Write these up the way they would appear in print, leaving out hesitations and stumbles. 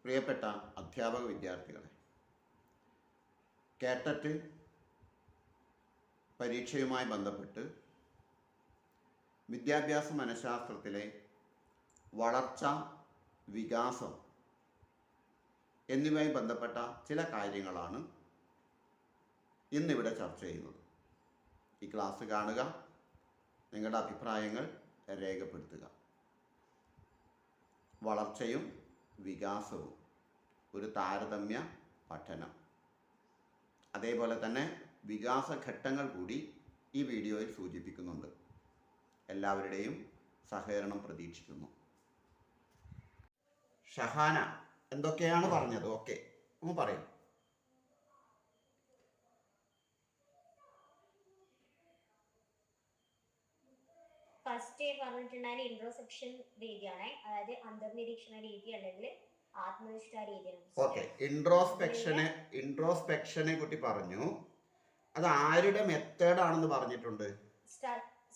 പ്രിയപ്പെട്ട അധ്യാപക വിദ്യാർത്ഥികളെ, കേട്ടറ്റ് പരീക്ഷയുമായി ബന്ധപ്പെട്ട് വിദ്യാഭ്യാസ മനഃശാസ്ത്രത്തിലെ വളർച്ച, വികാസം എന്നിവയുമായി ബന്ധപ്പെട്ട ചില കാര്യങ്ങളാണ് ഇന്നിവിടെ ചർച്ച ചെയ്യുന്നത്. ഈ ക്ലാസ് കാണുക, നിങ്ങളുടെ അഭിപ്രായങ്ങൾ രേഖപ്പെടുത്തുക. വളർച്ചയും വികാസവും ഒരു താരതമ്യ പഠനം, അതേപോലെ തന്നെ വികാസഘട്ടങ്ങൾ കൂടി ഈ വീഡിയോയിൽ സൂചിപ്പിക്കുന്നുണ്ട്. എല്ലാവരുടെയും സഹകരണം പ്രതീക്ഷിക്കുന്നു. ഷഹാന എന്തൊക്കെയാണ് പറഞ്ഞത്? ഓക്കെ, ഒന്ന് പറയും. ഫസ്റ്റ് പറഞ്ഞിട്ടുണ്ടായ ഇൻട്രോസ്പെക്ഷൻ രീതിയാണ്, അതായത് അന്തർനിരീക്ഷണ രീതി അല്ലെങ്കിൽ ആത്മനിഷ്ഠ രീതിയാണ്. ഓക്കെ, ഇൻട്രോസ്പെക്ഷനെ കുറിച്ച് പറഞ്ഞു. അത് ആരുടെ മെത്തേഡ് ആണെന്ന് പറഞ്ഞിട്ടുണ്ട്?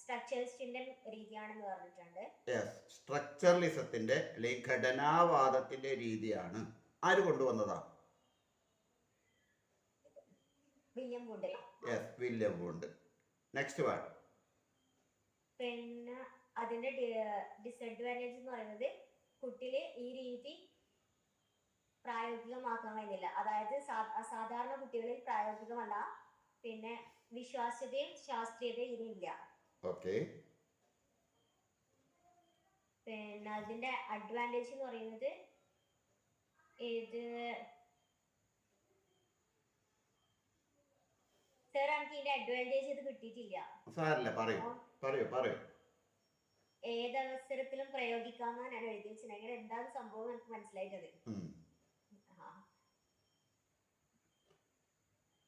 സ്ട്രക്ചറലിസത്തിന്റെ രീതിയാണെന്ന് പറഞ്ഞിട്ടുണ്ട്. സ്ട്രക്ചറലിസത്തിന്റെ അല്ലെങ്കിൽ ഘടനാവാദത്തിന്റെ രീതിയാണ്. ആര് കൊണ്ടുവന്നതാ? William Wood. William Wood. Next word. പിന്നെ അതിന്റെ ഡിസഡ്വാൻറ്റേജ് എന്ന് പറയുന്നത് കുട്ടിയില് ഈ രീതി പ്രായോഗികമാക്കാൻ കഴിയുന്നില്ല. അതായത് സാധാരണ കുട്ടികളിൽ പ്രായോഗികമല്ല. പിന്നെ വിശ്വാസ്യതയും ശാസ്ത്രീയതയും ഇതില്ല. പിന്നെ അതിന്റെ അഡ്വാൻറ്റേജ് എന്ന് പറയുന്നത് ഇത് സാർ, എനിക്ക് ഇതിന്റെ അഡ്വാൻറ്റേജ് ഇത് കിട്ടിയിട്ടില്ല. ഏതവസരത്തിലും പ്രയോഗിക്കാമെന്നാണ് ഞാൻ എഴുതി വെച്ചിട്ടുണ്ടെങ്കിൽ എന്താണ് സംഭവം എനിക്ക് മനസ്സിലായിട്ടത്.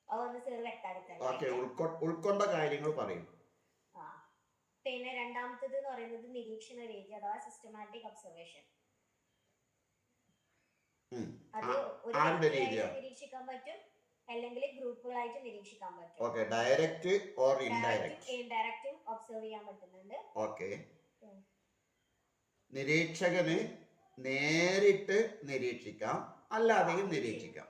അതൊന്ന് സാർ ഉൾക്കൊണ്ട കാര്യങ്ങൾ പറയും. പിന്നെ രണ്ടാമത്തേത് എന്ന് പറയുന്നത് നിരീക്ഷണ രീതി അഥവാ സിസ്റ്റമാറ്റിക് ഒബ്സർവേഷൻ. അത് ഒരു നിരീക്ഷിക്കാൻ പറ്റും, അല്ലെങ്കിൽ ഗ്രൂപ്പുകളായിട്ട് നിരീക്ഷിക്കാൻ പറ്റും. ഡയറക്റ്റ് ഓർ ഇൻഡയറക്റ്റ് ഒബ്സർവ് ചെയ്യാൻ പറ്റുന്നുണ്ട്. നിരീക്ഷകന് നേരിട്ട് നിരീക്ഷിക്കാം, അല്ലാതെയും നിരീക്ഷിക്കാം.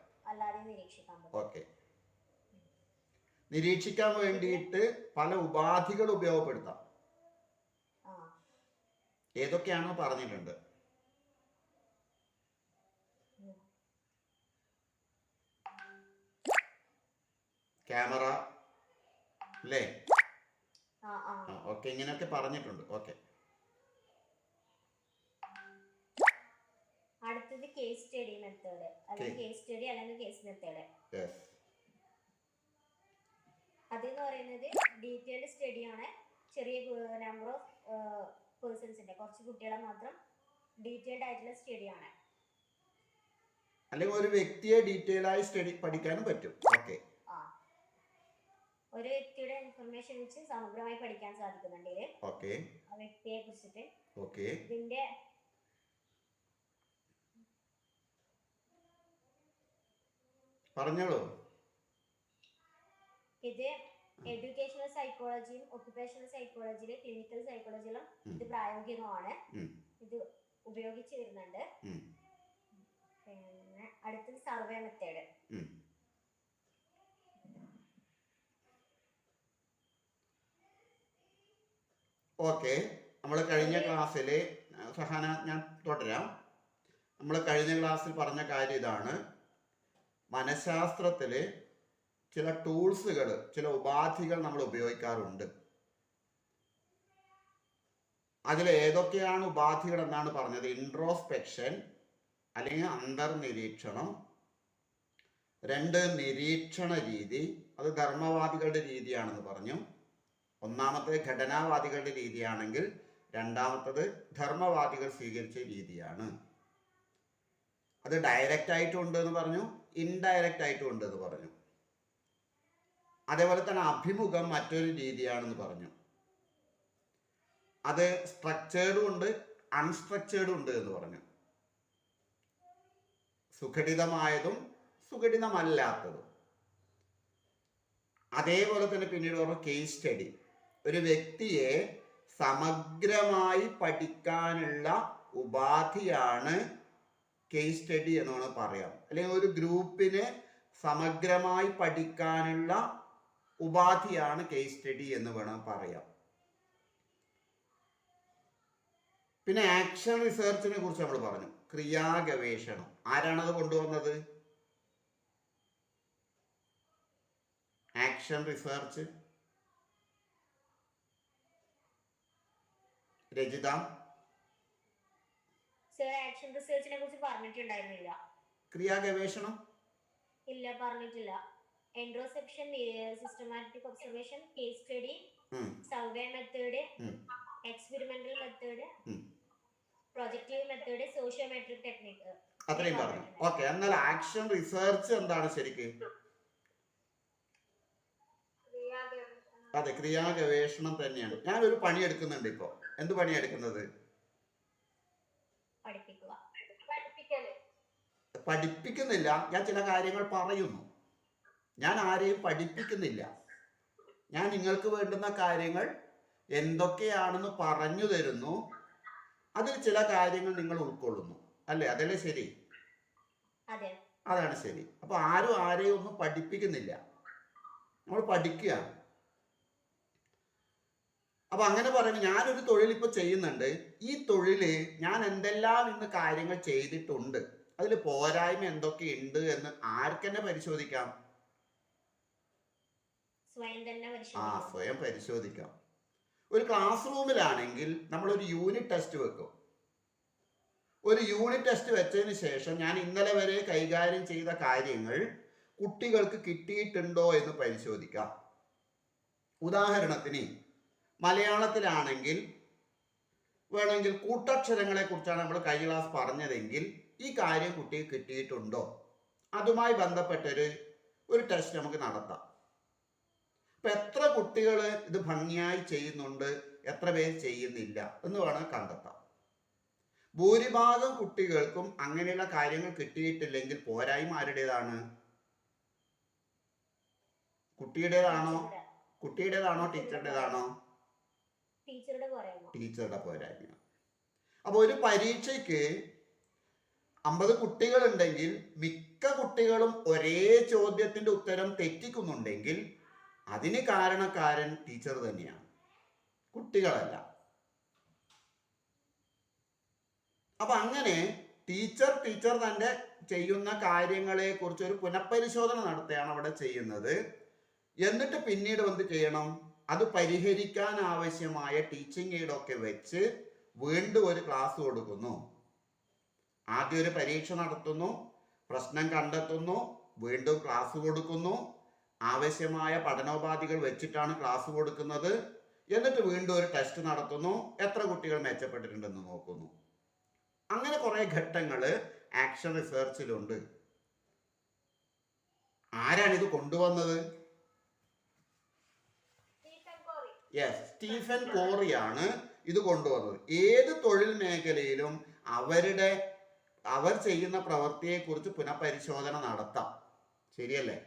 നിരീക്ഷിക്കാൻ വേണ്ടിയിട്ട് പല ഉപാധികൾ ഉപയോഗപ്പെടുത്താം. ഏതൊക്കെയാണോ പറഞ്ഞിട്ടുണ്ട്. ക്യാമറ അല്ലേ? ഓക്കെ, ഇങ്ങനെയൊക്കെ പറഞ്ഞിട്ടുണ്ട്. ഓക്കെ, അടുത്തത് കേസ് സ്റ്റഡി മെത്തേഡ് അല്ലെങ്കിൽ കേസ് സ്റ്റഡി അല്ലെങ്കിൽ കേസ് മെത്തേഡ്. അതെന്ന് പറയുന്നത് ഡീറ്റെയിൽഡ് സ്റ്റഡിയാണ്. ചെറിയ നമ്പർ ഓഫ് പേഴ്സൺസിന്റെ, കുറച്ച് കുട്ടികളെ മാത്രം ഡീറ്റെയിൽഡ് ആയിട്ടുള്ള സ്റ്റഡിയാണ്. അല്ലെങ്കിൽ ഒരു വ്യക്തിയെ ഡീറ്റെയിൽ ആയി സ്റ്റഡി പഠിക്കാനും പറ്റും. ഓക്കെ, ഒരു വ്യക്തിയുടെ ഇൻഫർമേഷൻ വെച്ച് സമഗ്രമായി പഠിക്കാൻ സാധിക്കുന്നുണ്ട്. ആ വ്യക്തിയെ കുറിച്ചിട്ട് ഇതിന്റെ പറഞ്ഞോളൂ. ഇത് എഡ്യൂക്കേഷണൽ സൈക്കോളജിയും ഒക്യുപേഷണൽ സൈക്കോളജിയിലും ക്ലിനിക്കൽ സൈക്കോളജിയിലും ഇത് പ്രായോഗികമാണ്. ഇത് ഉപയോഗിച്ച് വരുന്നുണ്ട്. പിന്നെ അടുത്തത് സർവേ മെത്തേഡ്. ഓക്കെ, നമ്മൾ കഴിഞ്ഞ ക്ലാസ്സിൽ സഹാന, ഞാൻ തുടരാം. നമ്മൾ കഴിഞ്ഞ ക്ലാസ്സിൽ പറഞ്ഞ കാര്യം ഇതാണ്. മനഃശാസ്ത്രത്തിൽ ചില ടൂൾസുകൾ, ചില ഉപാധികൾ നമ്മൾ ഉപയോഗിക്കാറുണ്ട്. അതിൽ ഏതൊക്കെയാണ് ഉപാധികൾ എന്നാണ് പറഞ്ഞത്? ഇൻട്രോസ്പെക്ഷൻ അല്ലെങ്കിൽ അന്തർനിരീക്ഷണം. 2, നിരീക്ഷണ രീതി. അത് ധർമ്മവാദികളുടെ രീതിയാണെന്ന് പറഞ്ഞു. ഒന്നാമത്തെ ഘടനാവാദികളുടെ രീതിയാണെങ്കിൽ രണ്ടാമത്തത് ധർമ്മവാദികൾ സ്വീകരിച്ച രീതിയാണ്. അത് ഡയറക്റ്റ് ആയിട്ടും ഉണ്ട് എന്ന് പറഞ്ഞു, ഇൻഡയറക്റ്റ് ആയിട്ടും ഉണ്ട് എന്ന് പറഞ്ഞു. അതേപോലെ തന്നെ അഭിമുഖം മറ്റൊരു രീതിയാണെന്ന് പറഞ്ഞു. അത് സ്ട്രക്ചേർഡും ഉണ്ട്, അൺസ്ട്രക്ചേർഡും ഉണ്ട് എന്ന് പറഞ്ഞു. സുഘടിതമായതും സുഘടിതമല്ലാത്തതും. അതേപോലെ തന്നെ പിന്നീട് പറഞ്ഞ കേസ് സ്റ്റഡി. ഒരു വ്യക്തിയെ സമഗ്രമായി പഠിക്കാനുള്ള ഉപാധിയാണ് കേസ് സ്റ്റഡി എന്ന് വേണം പറയാം. അല്ലെങ്കിൽ ഒരു ഗ്രൂപ്പിനെ സമഗ്രമായി പഠിക്കാനുള്ള ഉപാധിയാണ് കേസ് സ്റ്റഡി എന്ന് വേണം പറയാം. പിന്നെ ആക്ഷൻ റിസർച്ചിനെ കുറിച്ച് നമ്മൾ പറഞ്ഞു. ക്രിയാഗവേഷണം ആരാണത് കൊണ്ടുവന്നത്? Action research Rajitha. Sir action റിസർച്ചിനെ കുറിച്ച് പറഞ്ഞിട്ടുണ്ടായിരുന്നില്ല. ക്രിയാഗവേഷണം ഇല്ല, പറഞ്ഞിട്ടില്ല. Introspection, systematic observation, case study, survey method, experimental method, projective method, sociometric technique. അത്രയും പറഞ്ഞു. ഓക്കെ, എന്നാൽ ആക്ഷൻ റിസർച്ച് എന്താണ് ശരിക്ക്? അതെ, ക്രിയാഗവേഷണം തന്നെയാണ്. ഞാനൊരു പണി എടുക്കുന്നുണ്ട് ഇപ്പൊ. എന്ത് പണിയാണ് എടുക്കുന്നത്? പഠിപ്പിക്കുന്നില്ല, ഞാൻ ചില കാര്യങ്ങൾ പറയുന്നു. ഞാൻ ആരെയും പഠിപ്പിക്കുന്നില്ല. ഞാൻ നിങ്ങൾക്ക് വേണ്ടുന്ന കാര്യങ്ങൾ എന്തൊക്കെയാണെന്ന് പറഞ്ഞു തരുന്നു. അതിൽ ചില കാര്യങ്ങൾ നിങ്ങൾ ഉൾക്കൊള്ളുന്നു. അല്ലേ? അതല്ലേ ശരി? അതാണ് ശരി. അപ്പൊ ആരും ആരെയും ഒന്നും പഠിപ്പിക്കുന്നില്ല, നമ്മൾ പഠിക്കുകയാണ്. അപ്പൊ അങ്ങനെ പറയുമ്പോൾ ഞാനൊരു തൊഴിൽ ഇപ്പൊ ചെയ്യുന്നുണ്ട്. ഈ തൊഴില് ഞാൻ എന്തെല്ലാം ഇന്ന് കാര്യങ്ങൾ ചെയ്തിട്ടുണ്ട്, അതിൽ പോരായ്മ എന്തൊക്കെയുണ്ട് എന്ന് ആർക്കെന്നെ പരിശോധിക്കാം? സ്വയം പരിശോധിക്കാം. ഒരു ക്ലാസ് റൂമിലാണെങ്കിൽ നമ്മളൊരു യൂണിറ്റ് ടെസ്റ്റ് വെക്കും. ഒരു യൂണിറ്റ് ടെസ്റ്റ് വെച്ചതിന് ശേഷം ഞാൻ ഇന്നലെ വരെ കൈകാര്യം ചെയ്ത കാര്യങ്ങൾ കുട്ടികൾക്ക് കിട്ടിയിട്ടുണ്ടോ എന്ന് പരിശോധിക്കാം. ഉദാഹരണത്തിന് മലയാളത്തിലാണെങ്കിൽ വേണമെങ്കിൽ കൂട്ടക്ഷരങ്ങളെ കുറിച്ചാണ് നമ്മൾ കഴിഞ്ഞ ക്ലാസ് പറഞ്ഞതെങ്കിൽ ഈ കാര്യം കുട്ടിക്ക് കിട്ടിയിട്ടുണ്ടോ, അതുമായി ബന്ധപ്പെട്ടൊരു ടെസ്റ്റ് നമുക്ക് നടത്താം. ഇപ്പൊ എത്ര കുട്ടികൾ ഇത് ഭംഗിയായി ചെയ്യുന്നുണ്ട്, എത്ര പേര് ചെയ്യുന്നില്ല എന്ന് വേണം കണ്ടെത്താം. ഭൂരിഭാഗം കുട്ടികൾക്കും അങ്ങനെയുള്ള കാര്യങ്ങൾ കിട്ടിയിട്ടില്ലെങ്കിൽ പോരായ്മ ആരുടേതാണ്? കുട്ടിയുടേതാണോ ടീച്ചറുടേതാണോ? ടീച്ചറുടെ പോരായ്മ. അപ്പൊ ഒരു പരീക്ഷയ്ക്ക് 50 കുട്ടികളുണ്ടെങ്കിൽ മിക്ക കുട്ടികളും ഒരേ ചോദ്യത്തിന്റെ ഉത്തരം തെറ്റിക്കുന്നുണ്ടെങ്കിൽ അതിന് കാരണക്കാരൻ ടീച്ചർ തന്നെയാണ്, കുട്ടികളല്ല. അപ്പൊ അങ്ങനെ ടീച്ചർ തന്റെ ചെയ്യുന്ന കാര്യങ്ങളെ കുറിച്ച് ഒരു പുനഃപരിശോധന നടത്തുകയാണ് അവിടെ ചെയ്യുന്നത്. എന്നിട്ട് പിന്നീട് എന്ത് ചെയ്യണം? അത് പരിഹരിക്കാൻ ആവശ്യമായ ടീച്ചിങ് എയ്ഡൊക്കെ വെച്ച് വീണ്ടും ഒരു ക്ലാസ് കൊടുക്കുന്നു. ആദ്യം ഒരു പരീക്ഷ നടത്തുന്നു, പ്രശ്നം കണ്ടെത്തുന്നു, വീണ്ടും ക്ലാസ് കൊടുക്കുന്നു. ആവശ്യമായ പഠനോപാധികൾ വെച്ചിട്ടാണ് ക്ലാസ് കൊടുക്കുന്നത്. എന്നിട്ട് വീണ്ടും ഒരു ടെസ്റ്റ് നടത്തുന്നു, എത്ര കുട്ടികൾ മെച്ചപ്പെട്ടിട്ടുണ്ടെന്ന് നോക്കുന്നു. അങ്ങനെ കുറെ ഘട്ടങ്ങൾ ആക്ഷൻ റിസർച്ചിലുണ്ട്. ആരാണിത് കൊണ്ടുവന്നത്? സ്റ്റീഫൻ കോറിയാണ് ഇത് കൊണ്ടുവന്നത്. ഏത് തൊഴിൽ മേഖലയിലും അവർ ചെയ്യുന്ന പ്രവൃത്തിയെ കുറിച്ച് പുനഃപരിശോധന നടത്താം. ശരിയല്ലേ?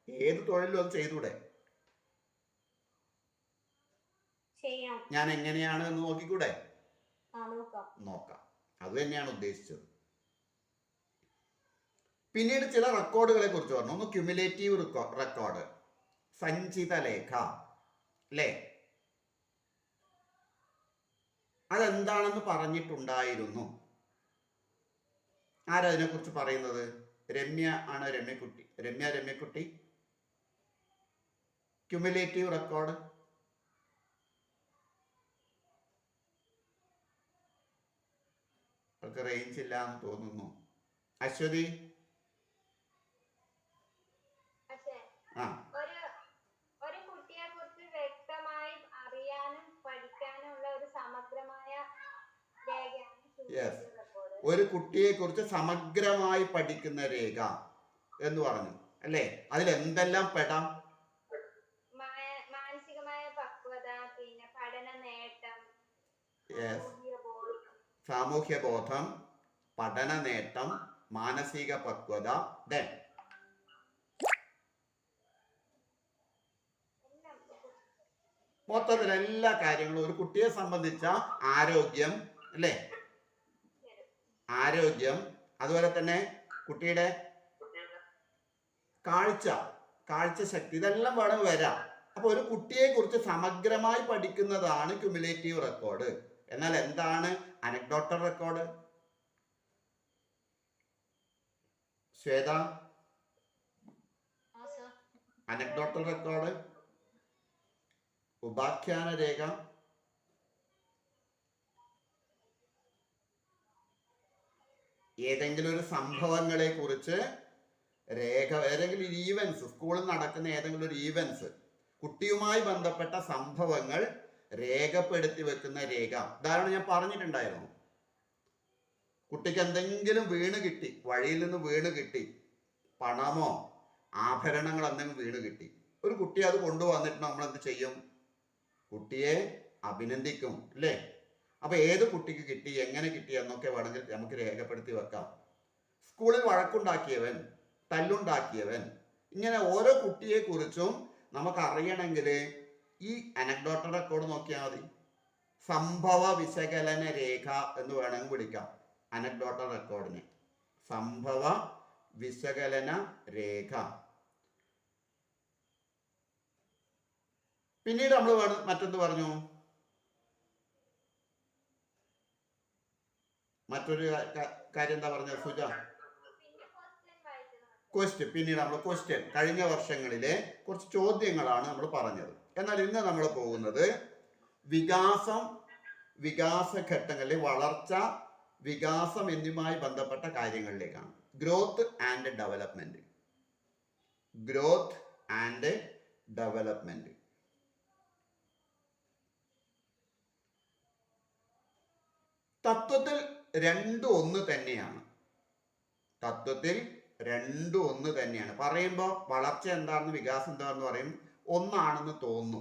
ഏത് തൊഴിലും അത് ചെയ്തൂടെ? ഞാൻ എങ്ങനെയാണ് എന്ന് നോക്കിക്കൂടെ? നോക്കാം. അത് തന്നെയാണ് ഉദ്ദേശിച്ചത്. പിന്നീട് ചില റെക്കോർഡുകളെ കുറിച്ച് പറഞ്ഞു. ഒന്ന് ക്യുമുലേറ്റീവ് റെക്കോർഡ്, സഞ്ചിത രേഖ, അല്ലേ? അതെന്താണെന്ന് പറഞ്ഞിട്ടുണ്ടായിരുന്നു. ആരതിനെ കുറിച്ച് പറയുന്നത്? രമ്യക്കുട്ടി. ക്യുമുലേറ്റീവ് റെക്കോർഡ് അവർക്ക് റേഞ്ച് ഇല്ല എന്ന് തോന്നുന്നു. അശ്വതി. ഒരു കുട്ടിയെ കുറിച്ച് വ്യക്തമായി അറിയാനും പഠിക്കാനുള്ള ഒരു സമഗ്രമായ രേഖയാണ്. ഒരു കുട്ടിയെ കുറിച്ച് സമഗ്രമായി പഠിക്കുന്ന രേഖ എന്ന് പറഞ്ഞു, അല്ലേ? അതിൽ എന്തെല്ലാം പെടാം? മാനസികമായ പക്വത, പിന്നെ പഠന നേട്ടം, സാമൂഹ്യ ബോധം, പഠന നേട്ടം, മാനസിക പക്വത, മൊത്തത്തിൽ എല്ലാ കാര്യങ്ങളും ഒരു കുട്ടിയെ സംബന്ധിച്ച ആരോഗ്യം, അല്ലേ? ആരോഗ്യം, അതുപോലെ തന്നെ കുട്ടിയുടെ കാഴ്ച ശക്തി, ഇതെല്ലാം വേണം വരാം. അപ്പൊ ഒരു കുട്ടിയെ കുറിച്ച് സമഗ്രമായി പഠിക്കുന്നതാണ് ക്യുമുലേറ്റീവ് റെക്കോർഡ്. എന്നാൽ എന്താണ് anecdotal record? Shweta, anecdotal record, ഉപാഖ്യാന രേഖ, ഏതെങ്കിലും ഒരു സംഭവങ്ങളെ കുറിച്ച് രേഖ, ഏതെങ്കിലും ഈവൻസ്, സ്കൂളിൽ നടക്കുന്ന ഏതെങ്കിലും ഒരു ഈവൻസ്, കുട്ടിയുമായി ബന്ധപ്പെട്ട സംഭവങ്ങൾ രേഖപ്പെടുത്തി വെക്കുന്ന രേഖ. ഉദാഹരണം ഞാൻ പറഞ്ഞിട്ടുണ്ടായിരുന്നു, കുട്ടിക്ക് എന്തെങ്കിലും വീണ് കിട്ടി, വഴിയിൽ നിന്ന് വീണ് കിട്ടി, പണമോ ആഭരണങ്ങൾ എന്തെങ്കിലും വീണ് കിട്ടി, ഒരു കുട്ടി അത് കൊണ്ടുവന്നിട്ട് നമ്മൾ എന്ത് ചെയ്യും? കുട്ടിയെ അഭിനന്ദിക്കും, അല്ലേ? അപ്പൊ ഏത് കുട്ടിക്ക് കിട്ടി, എങ്ങനെ കിട്ടി എന്നൊക്കെ വേണമെങ്കിൽ നമുക്ക് രേഖപ്പെടുത്തി വെക്കാം. സ്കൂളിൽ വഴക്കുണ്ടാക്കിയവൻ, തല്ലുണ്ടാക്കിയവൻ, ഇങ്ങനെ ഓരോ കുട്ടിയെ കുറിച്ചും നമുക്ക് അറിയണമെങ്കിൽ ഈ അനക്ഡോട്ടൽ റെക്കോർഡ് നോക്കിയാൽ മതി. സംഭവ വിശകലന രേഖ എന്ന് വേണമെങ്കിൽ വിളിക്കാം അനക്ഡോട്ടൽ റെക്കോർഡിനെ. സംഭവ വിശകലന രേഖ. പിന്നീട് നമ്മൾ മറ്റൊന്ന് പറഞ്ഞു, മറ്റൊരു കാര്യം എന്താ പറഞ്ഞത് സുജ? ക്വസ്റ്റ്യൻ. പിന്നീട് നമ്മൾ ക്വസ്റ്റ്യൻ, കഴിഞ്ഞ വർഷങ്ങളിലെ കുറച്ച് ചോദ്യങ്ങളാണ് നമ്മൾ പറഞ്ഞത്. എന്നാൽ ഇന്ന് നമ്മൾ പോകുന്നത് വികാസഘട്ടങ്ങളിലെ വളർച്ച, വികാസം എന്നിവയുമായി ബന്ധപ്പെട്ട കാര്യങ്ങളിലേക്കാണ്. Growth and development. Growth and development. തത്വത്തിൽ രണ്ടും ഒന്ന് തന്നെയാണ്. പറയുമ്പോൾ വളർച്ച എന്താണെന്ന് വികാസം എന്താണെന്ന് പറയും, ഒന്നാണെന്ന് തോന്നുന്നു.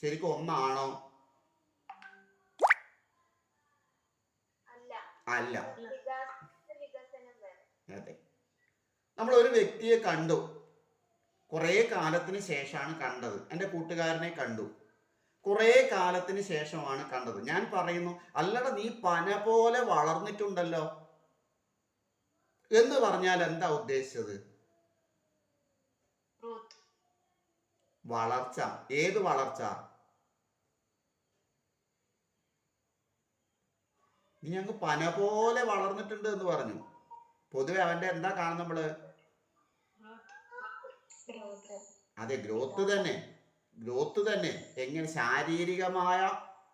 ശരിക്കും ഒന്നാണോ? അല്ല. അതെ. നമ്മൾ ഒരു വ്യക്തിയെ കണ്ടു, കുറേ കാലത്തിന് ശേഷമാണ് കണ്ടത്. എൻ്റെ കൂട്ടുകാരനെ കണ്ടു, കുറേ കാലത്തിന് ശേഷമാണ് കണ്ടത്. ഞാൻ പറയുന്നു, അല്ലട നീ പന പോലെ വളർന്നിട്ടുണ്ടല്ലോ എന്ന് പറഞ്ഞാൽ എന്താ ഉദ്ദേശിച്ചത്? വളർച്ച. ഏത് വളർച്ച? നീ അങ്ങ് പന പോലെ വളർന്നിട്ടുണ്ട് എന്ന് പറഞ്ഞു. പൊതുവെ അവന്റെ എന്താ കാണുന്നത് നമ്മള്? അതെ, ഗ്രോത്ത് തന്നെ. എങ്ങനെ? ശാരീരികമായ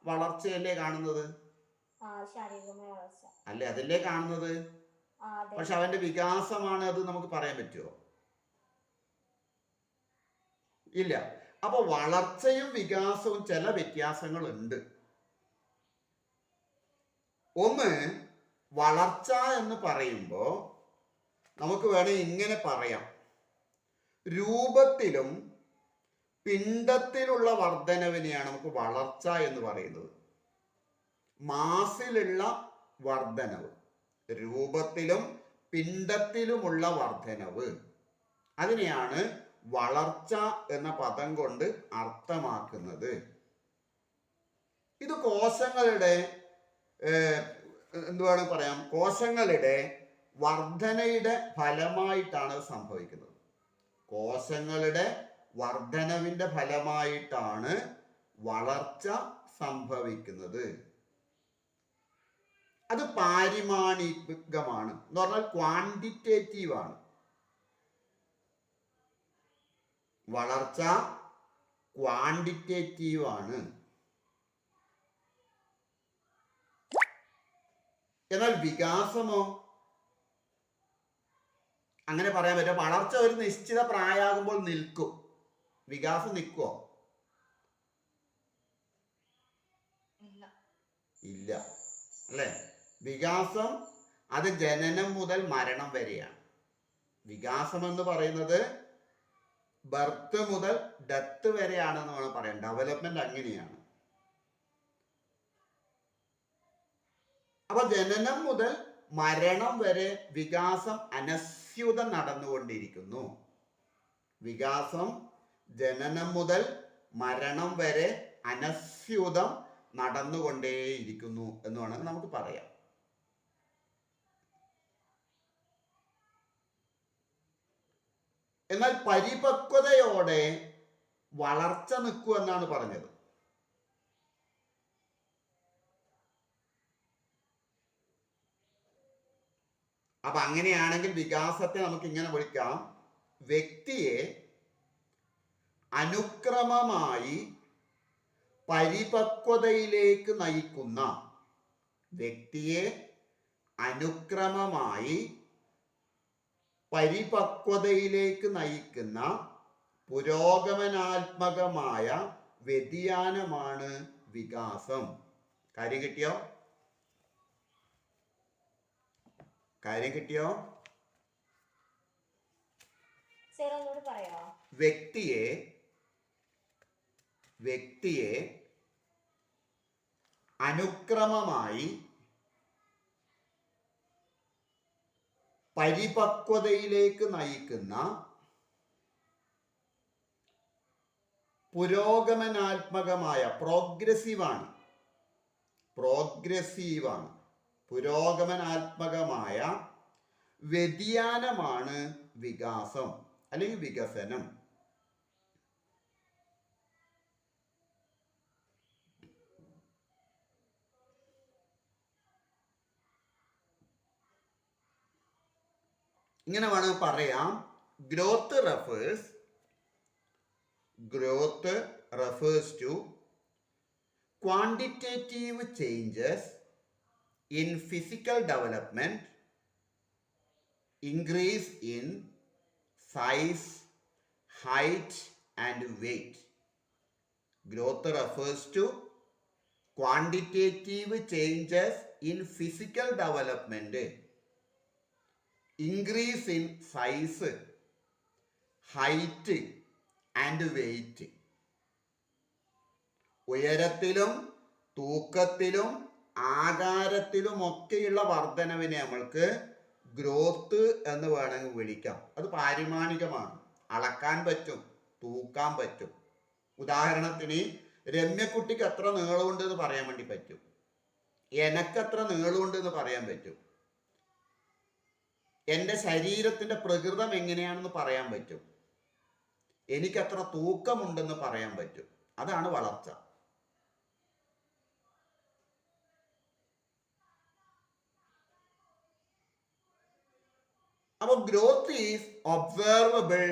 വളർച്ചയല്ലേ കാണുന്നത്? അല്ലേ, അതല്ലേ കാണുന്നത്. പക്ഷെ അവന്റെ വികാസമാണ് അത് നമുക്ക് പറയാൻ പറ്റുമോ? ഇല്ല. അപ്പൊ വളർച്ചയും വികാസവും ചില വ്യത്യാസങ്ങളുണ്ട്. ഒന്ന്, വളർച്ച എന്ന് പറയുമ്പോൾ നമുക്ക് വേണമെങ്കിൽ ഇങ്ങനെ പറയാം, രൂപത്തിലും പിണ്ഡത്തിലുള്ള വർധനവിനെയാണ് നമുക്ക് വളർച്ച എന്ന് പറയുന്നത്. മാസിലുള്ള വർധനവ്, രൂപത്തിലും പിണ്ഡത്തിലുമുള്ള വർധനവ്, അതിനെയാണ് വളർച്ച എന്ന പദം കൊണ്ട് അർത്ഥമാക്കുന്നത്. ഇത് കോശങ്ങളുടെ എന്തുവേണം പറയാം, കോശങ്ങളുടെ വർധനയുടെ ഫലമായിട്ടാണ് സംഭവിക്കുന്നത്. കോശങ്ങളുടെ വർധനവിന്റെ ഫലമായിട്ടാണ് വളർച്ച സംഭവിക്കുന്നത്. അത് പാരിമാണികമാണ് എന്ന് പറഞ്ഞാൽ ക്വാണ്ടിറ്റേറ്റീവ് ആണ്. വളർച്ച ക്വാണ്ടിറ്റേറ്റീവ് ആണ്. എന്നാൽ വികാസമോ? അങ്ങനെ പറയാൻ പറ്റും. വളർച്ച ഒരു നിശ്ചിത പ്രായമാകുമ്പോൾ നിൽക്കും, വികാസം നിൽക്കുമോ? ഇല്ല, അല്ലേ? വികാസം അത് ജനനം മുതൽ മരണം വരെയാണ്. വികാസം എന്ന് പറയുന്നത് ബർത്ത് മുതൽ ഡെത്ത് വരെയാണെന്ന് വേണം പറയാൻ. ഡെവലപ്മെന്റ് അങ്ങനെയാണ്. അപ്പൊ ജനനം മുതൽ മരണം വരെ വികാസം അനസ്യൂതം നടന്നുകൊണ്ടിരിക്കുന്നു. വികാസം ജനനം മുതൽ മരണം വരെ അനസ്യൂതം നടന്നുകൊണ്ടേയിരിക്കുന്നു എന്ന് വേണമെങ്കിൽ നമുക്ക് പറയാം. എന്നാൽ പരിപക്വതയോടെ വളർച്ച നിൽക്കൂ എന്നാണ് പറഞ്ഞത്. അപ്പൊ അങ്ങനെയാണെങ്കിൽ വികാസത്തെ നമുക്ക് ഇങ്ങനെ വിളിക്കാം: വ്യക്തിയെ അനുക്രമമായി പരിപക്വതയിലേക്ക് നയിക്കുന്ന, വ്യക്തിയെ അനുക്രമമായി പരിപക്വതയിലേക്ക് നയിക്കുന്ന പുരോഗമനാത്മകമായ വ്യതിയാനമാണ് വികാസം. കാര്യം കിട്ടിയോ? കാര്യം കിട്ടിയോ? സർ ഒന്നുകൂടി പറയോ? വ്യക്തിയെ അനുക്രമമായി പരിപക്വതയിലേക്ക് നയിക്കുന്ന പുരോഗമനാത്മകമായ, പ്രോഗ്രസീവാണ്, പുരോഗമനാത്മകമായ വ്യതിയാനമാണ് വികാസം അല്ലെങ്കിൽ വികസനം. ഇങ്ങനെ വേണം പറയാം: growth refers to quantitative changes in physical development, increase in size, height and weight. Growth refers to quantitative changes in physical development, increase in size, height and weight. ഉയരത്തിലും തൂക്കത്തിലും ആകാരത്തിലും ഒക്കെയുള്ള വർധനവിനെ നമ്മൾക്ക് ഗ്രോത്ത് എന്ന് വേണമെങ്കിൽ വിളിക്കാം. അത് പാരിമാണികമാണ്, അളക്കാൻ പറ്റും, തൂക്കാൻ പറ്റും. ഉദാഹരണത്തിന് രമ്യക്കുട്ടിക്ക് എത്ര നീളമുണ്ട് എന്ന് പറയാൻ വേണ്ടി പറ്റും, എനക്ക് എത്ര നീളമുണ്ട് എന്ന് പറയാൻ പറ്റും, എൻ്റെ ശരീരത്തിൻ്റെ പ്രകൃതം എങ്ങനെയാണെന്ന് പറയാൻ പറ്റും, എനിക്കെത്ര തൂക്കമുണ്ടെന്ന് പറയാൻ പറ്റും. അതാണ് വളർച്ച. അപ്പോൾ growth is observable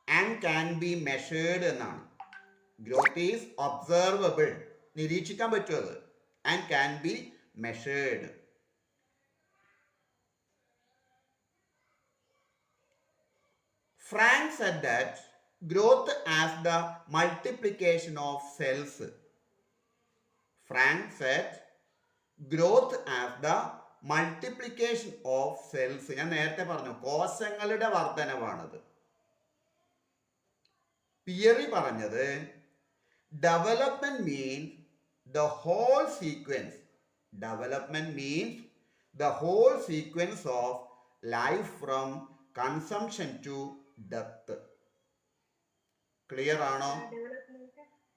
and can be measured എന്നാണ്. ഗ്രോത്ത് ഈസ് ഒബ്സർവബിൾ, നിരീക്ഷിക്കാൻ പറ്റും അത്, and can be measured. Frank said that growth as the multiplication of cells. Frank said growth as the multiplication of cells. ഞാൻ നേരത്തെ പറഞ്ഞു കോശങ്ങളുടെ വർധനവാണത്. പിയറി പറഞ്ഞത് development means the whole sequence. Development means the whole sequence of life from consumption to death. Clear ആണോ?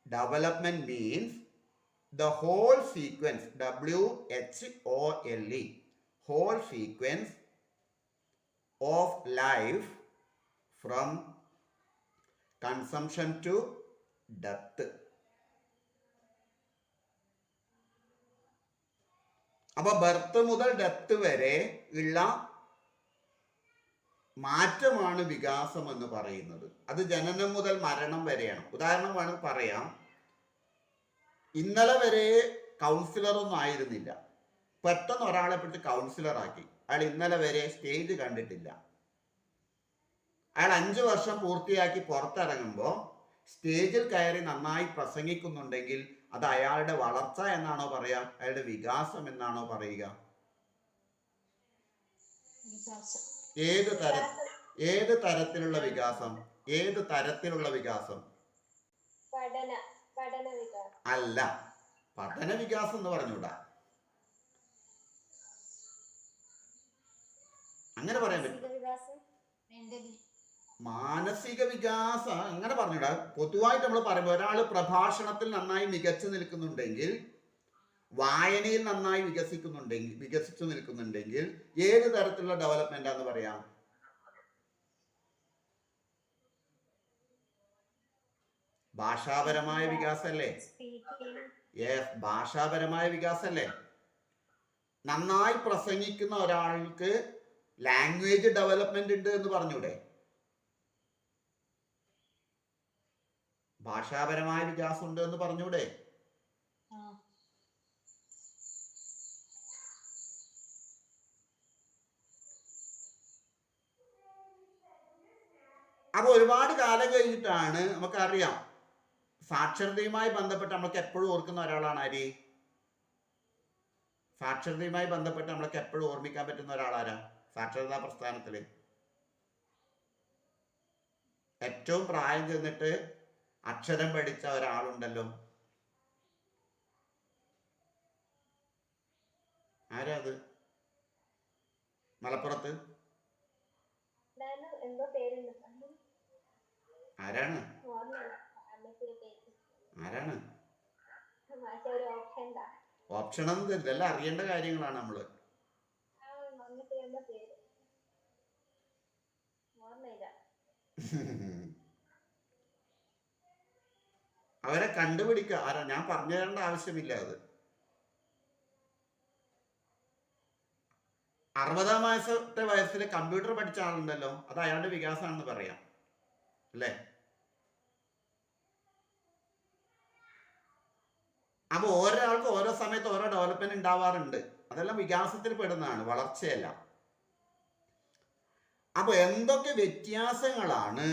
Development means the whole sequence, WHOLE, whole sequence of life from consumption to death. അപ്പൊ birth മുതൽ death വരെ ഉള്ള മാറ്റമാണ് വികാസം എന്ന് പറയുന്നത്. അത് ജനനം മുതൽ മരണം വരെയാണ്. ഉദാഹരണം വേണം പറയാം, ഇന്നലെ വരെ കൗൺസിലറൊന്നും ആയിരുന്നില്ല, പെട്ടെന്ന് ഒരാളെ പറ്റി കൗൺസിലറാക്കി. അയാൾ ഇന്നലെ വരെ സ്റ്റേജ് കണ്ടിട്ടില്ല. അയാൾ 5 വർഷം പൂർത്തിയാക്കി പുറത്തിറങ്ങുമ്പോൾ സ്റ്റേജിൽ കയറി നന്നായി പ്രസംഗിക്കുന്നുണ്ടെങ്കിൽ അത് അയാളുടെ വളർച്ച എന്നാണോ പറയുക, അയാളുടെ വികാസം എന്നാണോ പറയുക? ഏത് തരത്തിലുള്ള വികാസം? ഏത് തരത്തിലുള്ള വികാസം? അല്ല, പഠന വികാസം എന്ന് പറഞ്ഞൂടാ, അങ്ങനെ പറയാൻ പറ്റും. മാനസിക വികാസം അങ്ങനെ പറഞ്ഞൂടാ. പൊതുവായിട്ട് നമ്മൾ പറയുമ്പോൾ ഒരാൾ പ്രഭാഷണത്തിൽ നന്നായി മികച്ചു നിൽക്കുന്നുണ്ടെങ്കിൽ, വായനയിൽ നന്നായി വികസിച്ചു നിൽക്കുന്നുണ്ടെങ്കിൽ ഏത് തരത്തിലുള്ള ഡെവലപ്മെന്റ് ആണെന്ന് പറയാം? ഭാഷാപരമായ വികാസമല്ലേ? സ്പീക്കിംഗ്. യെസ്, ഭാഷാപരമായ വികാസമല്ലേ? നന്നായി പ്രസംഗിക്കുന്ന ഒരാൾക്ക് ലാംഗ്വേജ് ഡെവലപ്മെന്റ് ഉണ്ട് എന്ന് പറഞ്ഞൂടെ? ഭാഷാപരമായ വികാസം ഉണ്ട് എന്ന് പറഞ്ഞൂടെ? അപ്പൊ ഒരുപാട് കാലം കഴിഞ്ഞിട്ടാണ് നമുക്കറിയാം, സാക്ഷരതയുമായി ബന്ധപ്പെട്ട് നമ്മൾക്ക് എപ്പോഴും ഓർക്കുന്ന ഒരാളാണ് ആര്? സാക്ഷരതയുമായി ബന്ധപ്പെട്ട് നമ്മൾക്ക് എപ്പോഴും ഓർമ്മിക്കാൻ പറ്റുന്ന ഒരാളാരാ? സാക്ഷരതാ പ്രസ്ഥാനത്തില് ഏറ്റവും പ്രായം ചെന്നിട്ട് അക്ഷരം പഠിച്ച ഒരാളുണ്ടല്ലോ, ആരാ അത്? മലപ്പുറത്ത് എന്തോ പേരുണ്ട്, ആരാണ്? ഓർമ്മയില്ല. അമ്മയ്ക്കൊരു പേര്. ആരാണ്? മാഷെ ഒരു ഓപ്ഷൻ എന്താ? ഓപ്ഷൻ ഒന്നും ഇതെല്ലാം അറിയേണ്ട കാര്യങ്ങളാണ് നമ്മള്. അമ്മയ്ക്ക് എന്താ പേര് ഓർമ്മയില്ല. അവരെ കണ്ടുപിടിക്കുക. ആരാ? ഞാൻ പറഞ്ഞു തരേണ്ട ആവശ്യമില്ല. അത് 60-ാം വയസ്സിൽ കമ്പ്യൂട്ടർ പഠിച്ച ആളുണ്ടല്ലോ, അത് അയാളുടെ വികാസമാണെന്ന് പറയാം അല്ലേ? അപ്പൊ ഓരോ ആൾക്ക് ഓരോ സമയത്ത് ഓരോ ഡെവലപ്മെന്റ് ഉണ്ടാവാറുണ്ട്. അതെല്ലാം വികാസത്തിൽ പെടുന്നതാണ്, വളർച്ചയല്ല. അപ്പൊ എന്തൊക്കെ വ്യത്യാസങ്ങളാണ്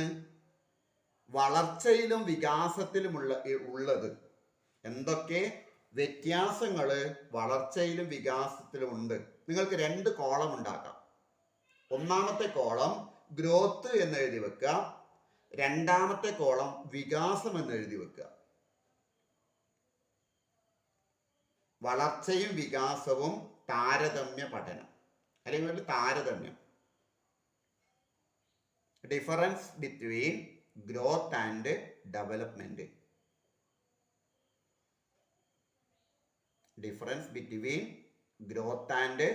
വളർച്ചയിലും വികാസത്തിലുമുള്ള ഉള്ളത്? എന്തൊക്കെ വ്യത്യാസങ്ങള് വളർച്ചയിലും വികാസത്തിലും ഉണ്ട്? നിങ്ങൾക്ക് 2 കോളം ഉണ്ടാക്കാം. ഒന്നാമത്തെ കോളം ഗ്രോത്ത് എന്ന് എഴുതി വെക്കുക, രണ്ടാമത്തെ കോളം വികാസം എന്ന് എഴുതി വെക്കുക. വളർച്ചയും വികാസവും താരതമ്യ പഠനം, അല്ലെങ്കിൽ താരതമ്യം. Difference between growth and development. Difference between growth and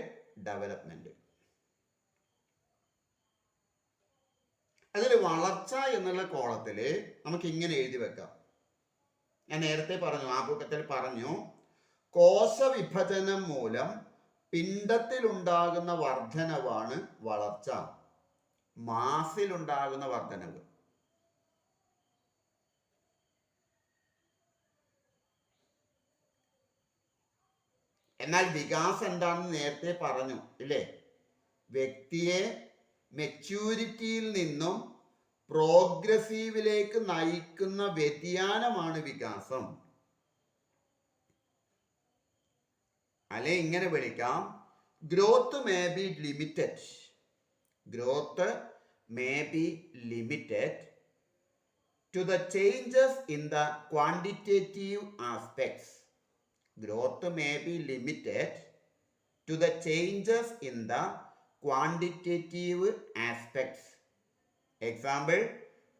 development. അതിൽ വളർച്ച എന്നുള്ള കോളത്തിൽ നമുക്ക് ഇങ്ങനെ എഴുതി വെക്കാം. ഞാൻ നേരത്തെ പറഞ്ഞു, ആമുഖത്തിൽ പറഞ്ഞു, കോശവിഭജനം മൂലം പിണ്ഡത്തിലുണ്ടാകുന്ന വർധനവാണ് വളർച്ച, മാസിലുണ്ടാകുന്ന വർധനവ്. എന്നാൽ വികാസം എന്താണെന്ന് നേരത്തെ പറഞ്ഞു ഇല്ലേ? വ്യക്തിയെ മെച്യൂരിറ്റിയിൽ നിന്നും പ്രോഗ്രസീവിലേക്ക് നയിക്കുന്ന വ്യതിയാനമാണ് വികാസം. അല്ലെ ഇങ്ങനെ വിളിക്കാം, growth may be limited. Growth may be limited to the changes in the quantitative aspects. Growth may be limited to the changes in the quantitative aspects. Example,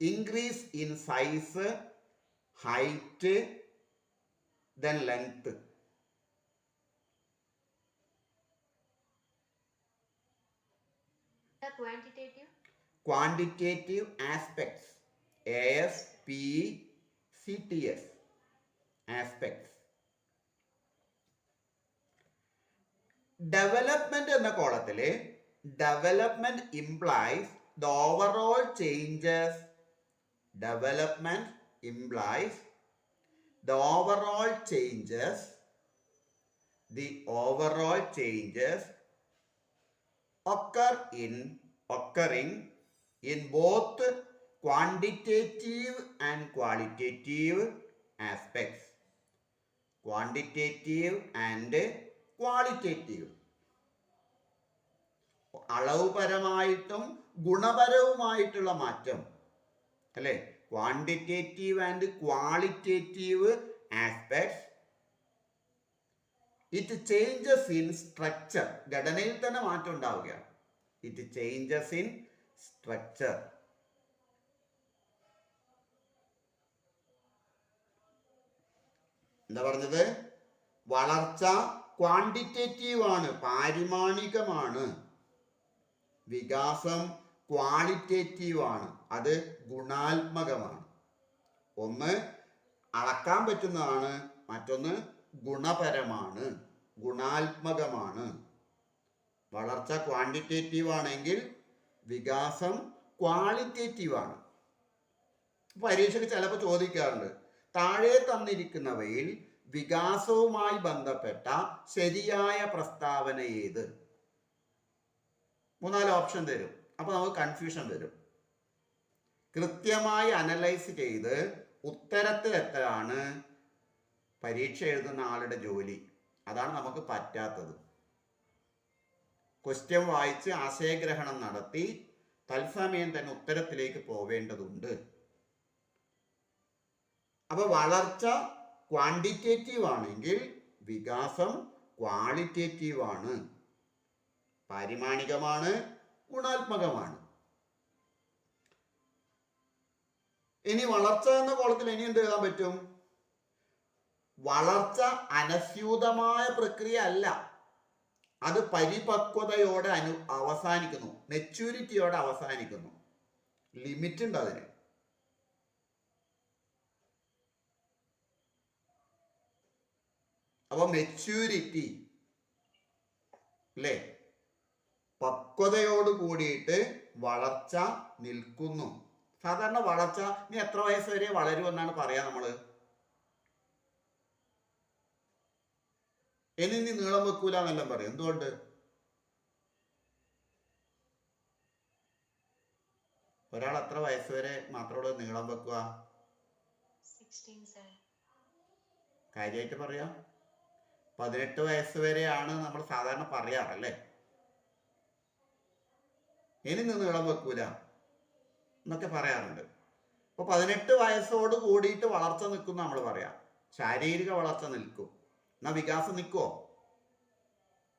increase in size, height, then length. The quantitative aspects. ASPECTS. Aspects. Development എന്ന കോളത്തില് development implies the overall changes. Development implies the overall changes. The overall changes occurring in both quantitative and qualitative aspects. Quantitative and qualitative, അളവുപരമായിട്ടും ഗുണപരവുമായിട്ടുള്ള മാറ്റം അല്ലെ? Quantitative and qualitative aspects. It changes in structure. ഘടനയിൽ തന്നെ മാറ്റം ഉണ്ടാവുകയാണ്. It changes in structure. എന്താ പറഞ്ഞത്? വളർച്ച ക്വാണ്ടിറ്റേറ്റീവ് ആണ്, പാരിമാണികമാണ്. വികാസം ക്വാളിറ്റേറ്റീവ് ആണ്, അത് ഗുണാത്മകമാണ്. ഒന്ന് അളക്കാൻ പറ്റുന്നതാണ്, മറ്റൊന്ന് ഗുണപരമാണ്, ഗുണാത്മകമാണ്. വളർച്ച ക്വാണ്ടിറ്റേറ്റീവ് ആണെങ്കിൽ വികാസം ക്വാളിറ്റേറ്റീവ് ആണ്. പരീക്ഷയ്ക്ക് ചിലപ്പോൾ ചോദിക്കാറുണ്ട്, താഴെ തന്നിരിക്കുന്നവയിൽ വികാസവുമായി ബന്ധപ്പെട്ട ശരിയായ പ്രസ്താവന ഏത്? 3-4 ഓപ്ഷൻ തരും. അപ്പോൾ നമുക്ക് കൺഫ്യൂഷൻ വരും. കൃത്യമായി അനലൈസ് ചെയ്ത് ഉത്തരത്തിലെത്തലാണ് പരീക്ഷ എഴുതുന്ന ആളുടെ ജോലി. അതാണ് നമുക്ക് പറ്റാത്തത്. ക്വസ്റ്റ്യൻ വായിച്ച് ആശയഗ്രഹണം നടത്തി തത്സമയം തന്നെ ഉത്തരത്തിലേക്ക് പോവേണ്ടതുണ്ട്. അപ്പോൾ വളർച്ച ക്വാണ്ടിറ്റേറ്റീവ് ആണെങ്കിൽ വികാസം ക്വാളിറ്റേറ്റീവ് ആണ്, പാരിമാണികമാണ്, ഗുണാത്മകമാണ്. ഇനി വളർച്ച എന്ന കോളത്തിൽ ഇനി എന്ത് എഴുതാൻ പറ്റും? വളർച്ച അനസ്യൂതമായ പ്രക്രിയ അല്ല, അത് പരിപക്വതയോടെ അവസാനിക്കുന്നു, മെച്യൂരിറ്റിയോടെ അവസാനിക്കുന്നു. ലിമിറ്റ് ഉണ്ട് അതിന്. അപ്പോൾ മെച്യൂരിറ്റി അല്ലേ, പക്വതയോട് കൂടിയിട്ട് വളർച്ച നിൽക്കുന്നു. സാധാരണ വളർച്ച നീ എത്ര വയസ്സ് വരെ വളരുമെന്നാണ് പറയാ നമ്മള്. ഇനി നീ നീളം വെക്കൂല എന്നെല്ലാം പറയും. എന്തുകൊണ്ട്? ഒരാൾ എത്ര വയസ്സ് വരെ മാത്രമേ നീളം വെക്കുക? കാര്യമായിട്ട് പറയാം, 18 വയസ്സ് വരെയാണ് നമ്മൾ സാധാരണ പറയാറല്ലേ. ഇനി നീ നീളം വെക്കൂല എന്നൊക്കെ പറയാറുണ്ട്. അപ്പോൾ 18 വയസ്സോട് കൂടിയിട്ട് വളർച്ച നിൽക്കും നമ്മൾ പറയാം. ശാരീരിക വളർച്ച നിൽക്കും. എന്നാ വികാസം നിൽക്കുമോ?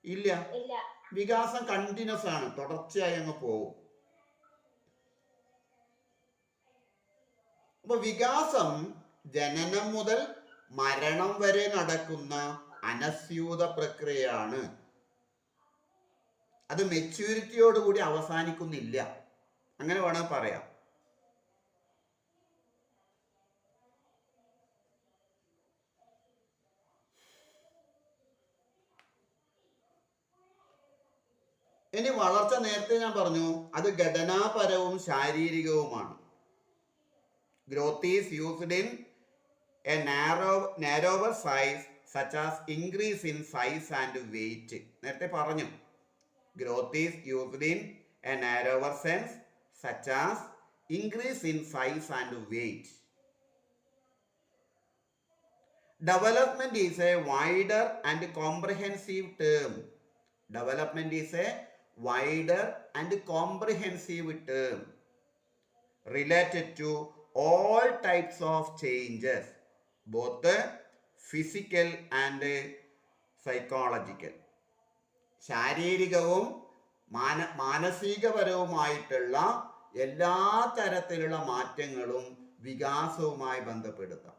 ഇല്ല. വികാസം കണ്ടിന്യൂസ് ആണ്, തുടർച്ചയായി അങ്ങ് പോകും. അപ്പൊ വികാസം ജനനം മുതൽ മരണം വരെ നടക്കുന്ന അനസ്യൂത പ്രക്രിയയാണ്. അത് മെച്യൂരിറ്റിയോടുകൂടി അവസാനിക്കുന്നില്ല, അങ്ങനെ വേണമെങ്കിൽ പറയാം. ഇനി വളർച്ച നേരത്തെ ഞാൻ പറഞ്ഞു, അത് ഘടനാപരവും ശാരീരികവുമാണ്. Growth is used in a narrower size such as increase in size and weight. നേരത്തെ പറഞ്ഞു, growth is used in a narrower sense such as increase in size and weight. Development is a wider and comprehensive term. Development is a wider and comprehensive term related to all types of changes, both physical and psychological. ശാരീരികവും മാനസികപരവുമായിട്ടുള്ള എല്ലാ തരത്തിലുള്ള മാറ്റങ്ങളും വികാസവുമായി ബന്ധപ്പെടുത്താം.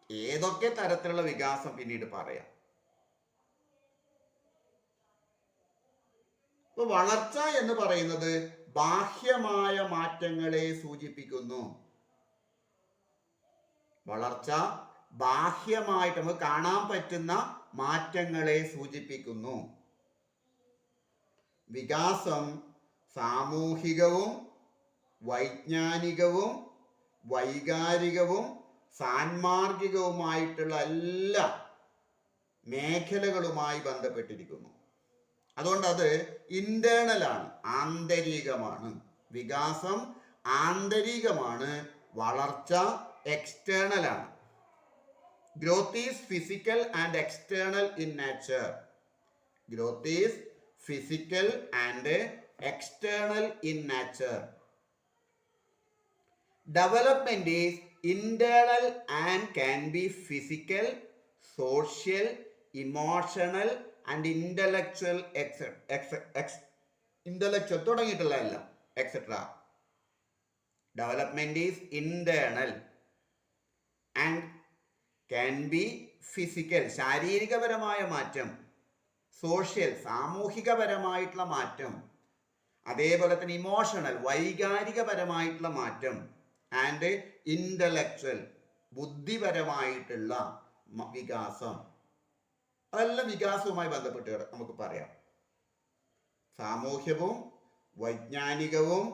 ഏതൊക്കെ തരത്തിലുള്ള വികാസം പിന്നീട് പറയാം. അപ്പൊ വളർച്ച എന്ന് പറയുന്നത് ബാഹ്യമായ മാറ്റങ്ങളെ സൂചിപ്പിക്കുന്നു. വളർച്ച ബാഹ്യമായിട്ട് നമുക്ക് കാണാൻ പറ്റുന്ന മാറ്റങ്ങളെ സൂചിപ്പിക്കുന്നു. വികാസം സാമൂഹികവും വൈജ്ഞാനികവും വൈകാരികവും സാൻമാർഗികവുമായിട്ടുള്ള എല്ലാ മേഖലകളുമായി ബന്ധപ്പെട്ടിരിക്കുന്നു. അതുകൊണ്ട് അത് ഇന്റേണൽ ആണ്, ആന്തരികമാണ്. വികാസം ആന്തരികമാണ്, വളർച്ച എക്സ്റ്റേണൽ ആണ്. Growth is physical and external in nature. Growth is physical and external in nature. Development is internal and can be physical, social, emotional and intellectual തുടങ്ങിയിട്ടുള്ള എല്ലാം etcetera. Development is internal and can be physical, ശാരീരികപരമായ മാറ്റം, social സാമൂഹികപരമായിട്ടുള്ള മാറ്റം, അതേപോലെ തന്നെ emotional വൈകാരികപരമായിട്ടുള്ള മാറ്റം, and intellectual, ബുദ്ധിപരമായിട്ടുള്ള വികാസം. അതെല്ലാം വികാസവുമായി ബന്ധപ്പെട്ട് നമുക്ക് പറയാം. സാമൂഹ്യവും വൈജ്ഞാനികവും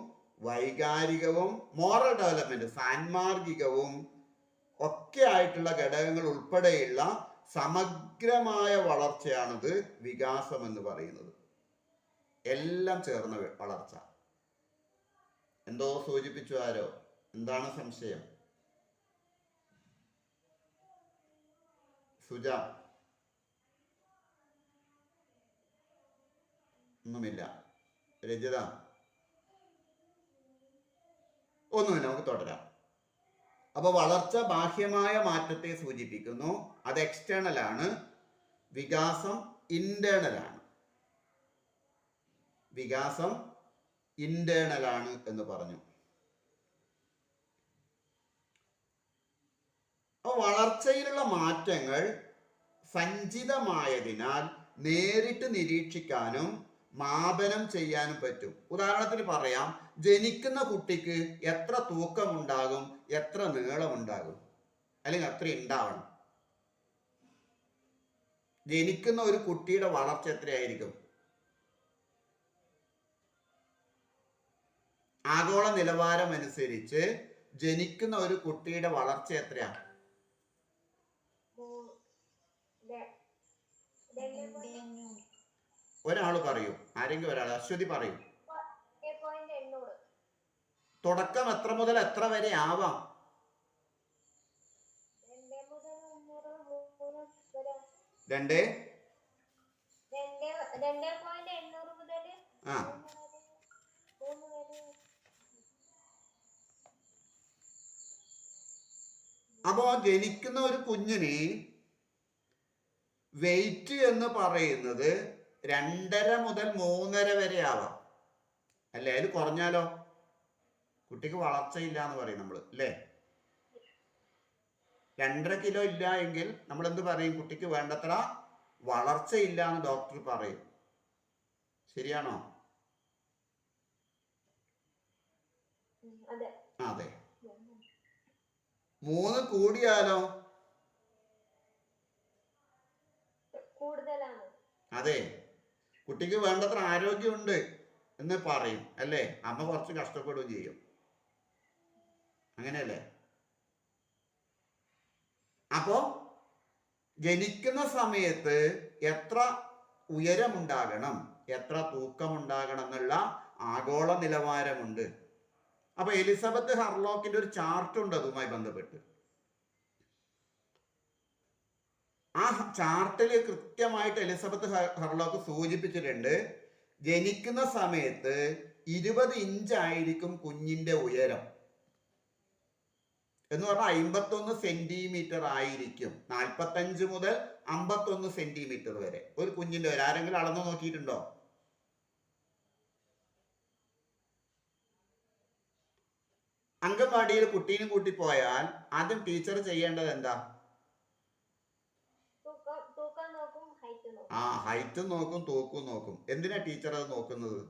വൈകാരികവും മോറൽ ഡെവലപ്മെന്റ്, സാൻമാർഗികവും ഒക്കെ ആയിട്ടുള്ള ഘടകങ്ങൾ ഉൾപ്പെടെയുള്ള സമഗ്രമായ വളർച്ചയാണിത് വികാസം എന്ന് പറയുന്നത്. എല്ലാം ചേർന്ന വളർച്ച. എന്തോ സൂചിപ്പിച്ചു ആരോ? എന്താണ് സംശയം? സുജ? ഒന്നുമില്ല. രജിത? ഒന്നുമില്ല, നമുക്ക് തുടരാം. അപ്പൊ വളർച്ച ബാഹ്യമായ മാറ്റത്തെ സൂചിപ്പിക്കുന്നു, അത് എക്സ്റ്റേണൽ ആണ്. വികാസം ഇന്റേണൽ ആണ്. വികാസം ഇന്റേണൽ ആണ് എന്ന് പറഞ്ഞു. അപ്പോൾ വളർച്ചയിലുള്ള മാറ്റങ്ങൾ സഞ്ചിതമായതിനാൽ നേരിട്ട് നിരീക്ഷിക്കാനും മാപനം ചെയ്യാനും പറ്റും. ഉദാഹരണത്തിന് പറയാം, ജനിക്കുന്ന കുട്ടിക്ക് എത്ര തൂക്കമുണ്ടാകും, എത്ര നീളമുണ്ടാകും, അല്ലെങ്കിൽ എത്ര ഉണ്ടാവണം? ജനിക്കുന്ന ഒരു കുട്ടിയുടെ വളർച്ച എത്രയായിരിക്കും? ആഗോള നിലവാരം അനുസരിച്ച് ജനിക്കുന്ന ഒരു കുട്ടിയുടെ വളർച്ച എത്രയാണ്? ഒരാൾ പറയൂ, ആരെങ്കിലും ഒരാൾ. അശ്വതി പറയൂ. തുടക്കം എത്ര മുതൽ എത്ര വരെ ആവാം? രണ്ട്. ആ, അപ്പോ ജനിക്കുന്ന ഒരു കുഞ്ഞിന് വെയിറ്റ് എന്ന് പറയുന്നത് 2.5 മുതൽ 3.5 വരെ ആവാം. അല്ലേ? അതിൽ കുറഞ്ഞാലോ കുട്ടിക്ക് വളർച്ചയില്ല എന്ന് പറയും നമ്മൾ, അല്ലേ? 2.5 കിലോ ഇല്ല എങ്കിൽ നമ്മൾ എന്ത് പറയും? കുട്ടിക്ക് വേണ്ടത്ര വളർച്ചയില്ല എന്ന് ഡോക്ടർ പറയും. ശരിയാണോ? അതെ. 3 കൂടിയാലോ? അതെ, കുട്ടിക്ക് വേണ്ടത്ര ആരോഗ്യമുണ്ട് എന്ന് പറയും, അല്ലേ? അമ്മ കുറച്ച് കഷ്ടപ്പെടുകയും ചെയ്യും. അങ്ങനെയല്ലേ? അപ്പോ ജനിക്കുന്ന സമയത്ത് എത്ര ഉയരമുണ്ടാകണം, എത്ര തൂക്കമുണ്ടാകണം എന്നുള്ള ആഗോള നിലവാരമുണ്ട്. അപ്പൊ എലിസബത്ത് ഹർലോക്കിന്റെ ഒരു ചാർട്ട് ഉണ്ട് അതുമായി ബന്ധപ്പെട്ട്. ആ ചാർട്ടിൽ കൃത്യമായിട്ട് എലിസബത്ത് ഹർലോക്ക് സൂചിപ്പിച്ചിട്ടുണ്ട്, ജനിക്കുന്ന സമയത്ത് 20 ഇഞ്ച് ആയിരിക്കും കുഞ്ഞിന്റെ ഉയരം. എന്ന് പറഞ്ഞാൽ 51 സെന്റിമീറ്റർ ആയിരിക്കും. 45 മുതൽ 51 സെന്റിമീറ്റർ വരെ ഒരു കുഞ്ഞിന്റെ ഉയരം. ആരെങ്കിലും അളന്നു നോക്കിയിട്ടുണ്ടോ? അംഗൻവാടിയിൽ കുട്ടീനെ കൂട്ടി പോയാൽ ആദ്യം ടീച്ചർ ചെയ്യേണ്ടത് എന്താ? ആ, ഹൈറ്റും നോക്കും, തൂക്കും നോക്കും. എന്തിനാ ടീച്ചർ അത് നോക്കുന്നത്?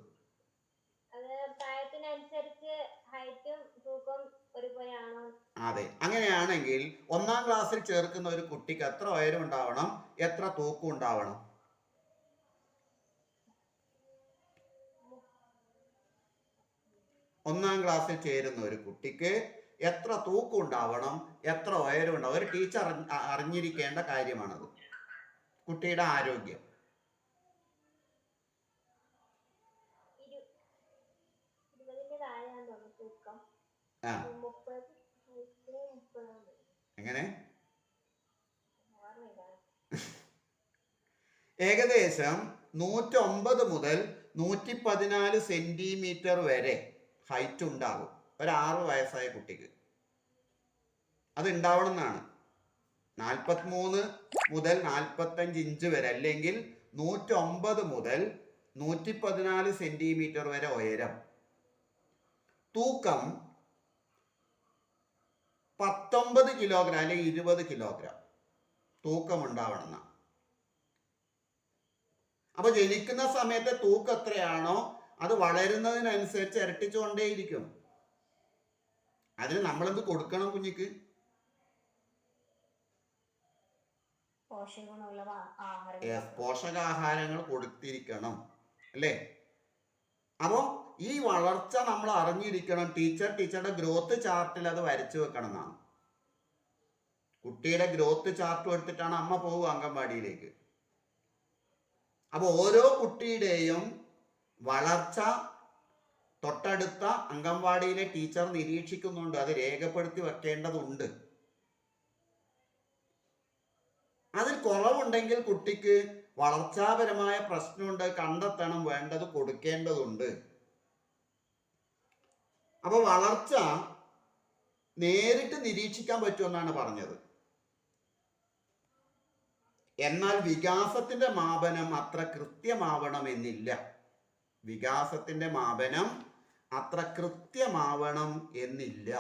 അതെ, അങ്ങനെയാണെങ്കിൽ 1-ാം ക്ലാസ്സിൽ ചേർക്കുന്ന ഒരു കുട്ടിക്ക് എത്ര ഉയരം ഉണ്ടാവണം, എത്ര തൂക്കം ഉണ്ടാവണം? ഒന്നാം ക്ലാസ്സിൽ ചേരുന്ന ഒരു കുട്ടിക്ക് എത്ര തൂക്കം ഉണ്ടാവണം, എത്ര ഉയരം ഉണ്ടാവും? ഒരു ടീച്ചർ അറിഞ്ഞിരിക്കേണ്ട കാര്യമാണത്. കുട്ടിയുടെ ആരോഗ്യം. ആ, എങ്ങനെ? ഏകദേശം 109 മുതൽ 114 സെന്റിമീറ്റർ വരെ ഹൈറ്റ് ഉണ്ടാകും ഒരു 6 വയസ്സായ കുട്ടിക്ക്. അത് ഉണ്ടാവണം എന്നാണ്. 43 മുതൽ 45 ഇഞ്ച് വരെ, അല്ലെങ്കിൽ 109 മുതൽ 114 സെന്റിമീറ്റർ വരെ ഉയരം. തൂക്കം 19 കിലോഗ്രാം അല്ലെങ്കിൽ 20 കിലോഗ്രാം തൂക്കം ഉണ്ടാവണം എന്നാണ്. അപ്പൊ ജനിക്കുന്ന സമയത്തെ തൂക്കം എത്രയാണോ അത് വളരുന്നതിനനുസരിച്ച് ഇരട്ടിച്ചുകൊണ്ടേയിരിക്കും. അതിന് നമ്മളെന്ത് കൊടുക്കണം കുഞ്ഞിക്ക്? പോഷകഗുണമുള്ള ആഹാരം Yes, പോഷകാഹാരങ്ങൾ കൊടുത്തിരിക്കണം അല്ലേ? അപ്പോൾ ഈ വളർച്ച നമ്മൾ അറിഞ്ഞിരിക്കണം. ടീച്ചറുടെ ഗ്രോത്ത് ചാർട്ടിൽ അത് വരച്ചു വെക്കണം എന്നാണ്. കുട്ടിയുടെ ഗ്രോത്ത് ചാർട്ട് എടുത്തിട്ടാണ് അമ്മ പോവുക അംഗൻവാടിയിലേക്ക്. അപ്പോൾ ഓരോ കുട്ടിയുടെയും വളർച്ച തൊട്ടടുത്ത അംഗൻവാടിയിലെ ടീച്ചർ നിരീക്ഷിക്കുന്നുണ്ട്. അത് രേഖപ്പെടുത്തി വെക്കേണ്ടതുണ്ട്. അതിൽ കുറവുണ്ടെങ്കിൽ കുട്ടിക്ക് വളർച്ചാപരമായ പ്രശ്നമുണ്ട്, കണ്ടെത്തണം, വേണ്ടത് കൊടുക്കേണ്ടതുണ്ട്. അപ്പൊ വളർച്ച നേരിട്ട് നിരീക്ഷിക്കാൻ പറ്റുമെന്നാണ് പറഞ്ഞത്. എന്നാൽ വികാസത്തിന്റെ മാപനം അത്ര കൃത്യമാവണമെന്നില്ല. വികാസത്തിന്റെ മാപനം അത്ര കൃത്യമാവണം എന്നില്ല.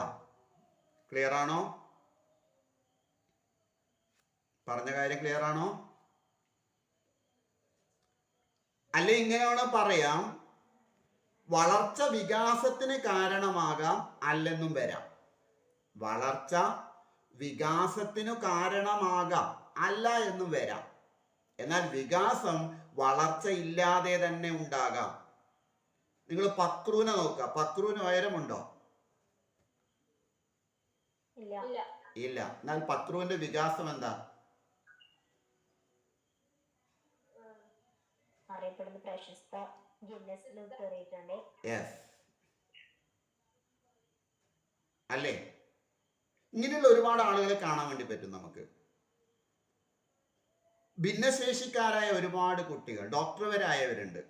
ക്ലിയർ ആണോ? പറഞ്ഞ കാര്യം ക്ലിയർ ആണോ? അല്ലെ ഇങ്ങനെയാണ് പറയാം, വളർച്ച വികാസത്തിന് കാരണമാകാം, അല്ലെന്നും വരാം. വളർച്ച വികാസത്തിനു കാരണമാകാം, അല്ല എന്നും വരാം. എന്നാൽ വികാസം വളർച്ച ഇല്ലാതെ തന്നെ ഉണ്ടാകാം. നിങ്ങൾ പക്രുവിനെ നോക്കുക. പക്രുവിന് ഉയരമുണ്ടോ? ഇല്ല. എന്നാൽ പക്രുവിന്റെ വികാസം എന്താ? അറിയപ്പെടുന്ന പ്രശസ്ത ഗിന്നസ് ബുക്കിൽ കയറിയിട്ടുണ്ട്. യെസ് അല്ലേ? ഇങ്ങനെയുള്ള ഒരുപാട് ആളുകളെ കാണാൻ വേണ്ടി പറ്റും നമുക്ക്. ഭിന്നശേഷിക്കാരായ ഒരുപാട് കുട്ടികൾ, ഡോക്ടർ വരെ ആയവരുണ്ട്.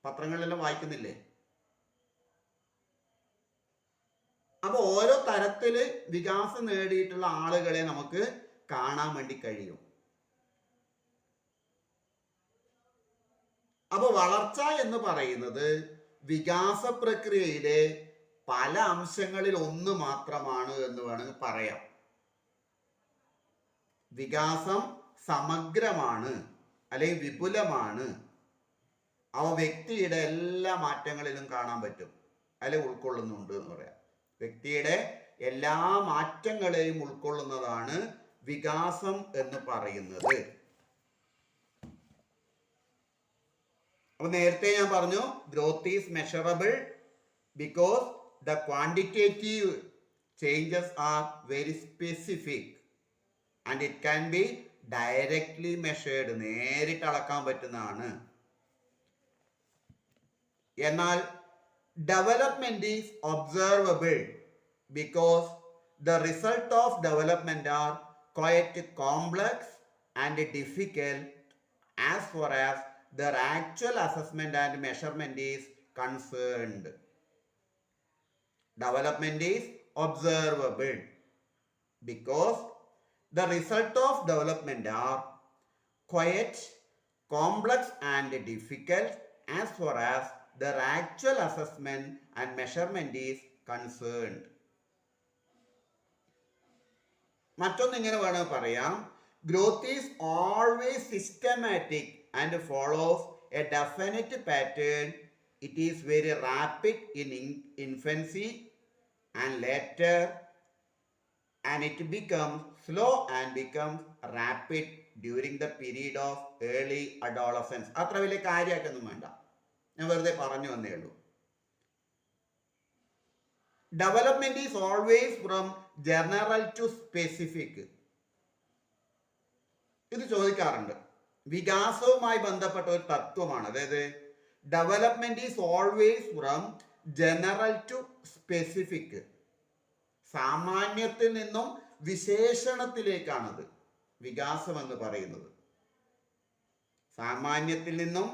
പത്രങ്ങളിലെല്ലാം വായിക്കുന്നില്ലേ? അപ്പൊ ഓരോ തരത്തില് വികാസം നേടിയിട്ടുള്ള ആളുകളെ നമുക്ക് കാണാൻ വേണ്ടി കഴിയും. അപ്പൊ വളർച്ച എന്ന് പറയുന്നത് വികാസ പ്രക്രിയയിലെ പല അംശങ്ങളിൽ ഒന്ന് മാത്രമാണ് എന്ന് വേണമെങ്കിൽ പറയാം. വികാസം സമഗ്രമാണ് അല്ലെങ്കിൽ വിപുലമാണ്. അവ വ്യക്തിയുടെ എല്ലാ മാറ്റങ്ങളിലും കാണാൻ പറ്റും, അല്ലെങ്കിൽ ഉൾക്കൊള്ളുന്നുണ്ട് എന്ന് പറയാം. വ്യക്തിയുടെ എല്ലാ മാറ്റങ്ങളെയും ഉൾക്കൊള്ളുന്നതാണ് വികാസം എന്ന് പറയുന്നത്. അപ്പൊ നേരത്തെ ഞാൻ പറഞ്ഞു, growth is measurable because the quantitative changes are very specific and it can be directly measured. നേരിട്ട് അളക്കാൻ പറ്റുന്നതാണ്. എന്നാൽ development is observable because the result of development are quite complex and difficult as far as their actual assessment and measurement is concerned. Development is observable because the result of development are quite complex and difficult as far as their actual assessment and measurement is concerned. മറ്റൊന്നിങ്ങനെ വേണമെങ്കിൽ പറയാം, growth is always systematic and follows a definite pattern. It is very rapid in infancy and later, and it becomes slow and becomes rapid during the period of early adolescence. അത്ര വലിയ കാര്യമാക്കൊന്നും വേണ്ട, ഞാൻ വെറുതെ പറഞ്ഞു വന്നേ ഉള്ളൂ. Development is always from general to specific. ഇത് ചോദിക്കാറുണ്ട്. വികാസവുമായി ബന്ധപ്പെട്ട ഒരു തത്വമാണ്. അതായത് development is always from general to specific. സാമാന്യത്തിൽ നിന്നും വിശേഷണത്തിലേക്കാണത് വികാസം എന്ന് പറയുന്നത്. സാമാന്യത്തിൽ നിന്നും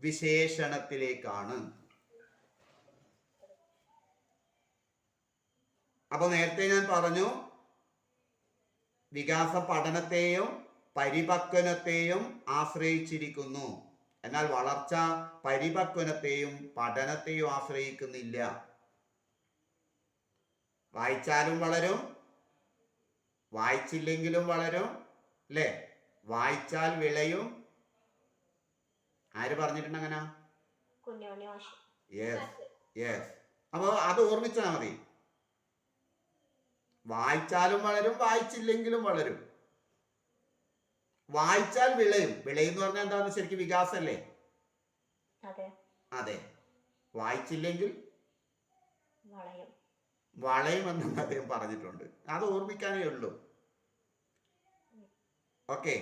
വിശേഷണത്തിലേക്കാണ്. അപ്പൊ നേരത്തെ ഞാൻ പറഞ്ഞു, വികാസ പഠനത്തെയും പരിപക്വനത്തെയും ആശ്രയിച്ചിരിക്കുന്നു. എന്നാൽ വളർച്ച പരിപക്വനത്തെയും പഠനത്തെയും ആശ്രയിക്കുന്നില്ല. വായിച്ചാലും വളരും, വായിച്ചില്ലെങ്കിലും വളരും, അല്ലേ? വായിച്ചാൽ വിളയും. ആര് പറഞ്ഞിട്ടുണ്ട് അങ്ങനെ? Yes yes. അപ്പോൾ അത് ഓർമ്മിച്ചാൽ മതി. വായിച്ചാലും വളരും, വായിച്ചില്ലെങ്കിലും വളരും. വായിച്ചാൽ വിളയും. വിളയും എന്ന് പറഞ്ഞാൽ എന്താണെന്ന് ശരിക്കും വികാസമല്ലേ? അതെ. അതെ. വായിച്ചില്ലെങ്കിൽ വളയും. വളയുമെന്ന് അദ്ദേഹം പറഞ്ഞിട്ടുണ്ട്. അത് ഓർമ്മിക്കാനേ ഉള്ളൂ. ഓക്കെ.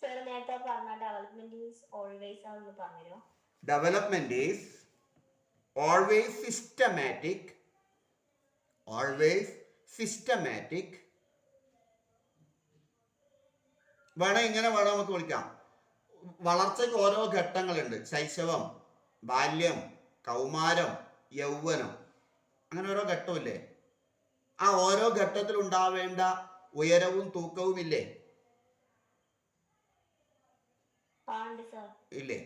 സർ നേരത്തെ പറഞ്ഞ ഡെവലപ്മെന്റ് ഈസ് ഓൾവേസ് ആണെന്ന് പറഞ്ഞല്ലോ. Development is always systematic. Always systematic. വേണം ഇങ്ങനെ വേണം നമുക്ക് വിളിക്കാം. വളർച്ചയ്ക്ക് ഓരോ ഘട്ടങ്ങളുണ്ട്. ശൈശവം, ബാല്യം, കൗമാരം, യൗവനം, അങ്ങനെ ഓരോ ഘട്ടമില്ലേ? ആ ഓരോ ഘട്ടത്തിൽ ഉണ്ടാവേണ്ട ഉയരവും തൂക്കവും ഇല്ലേ? ഇല്ലേ?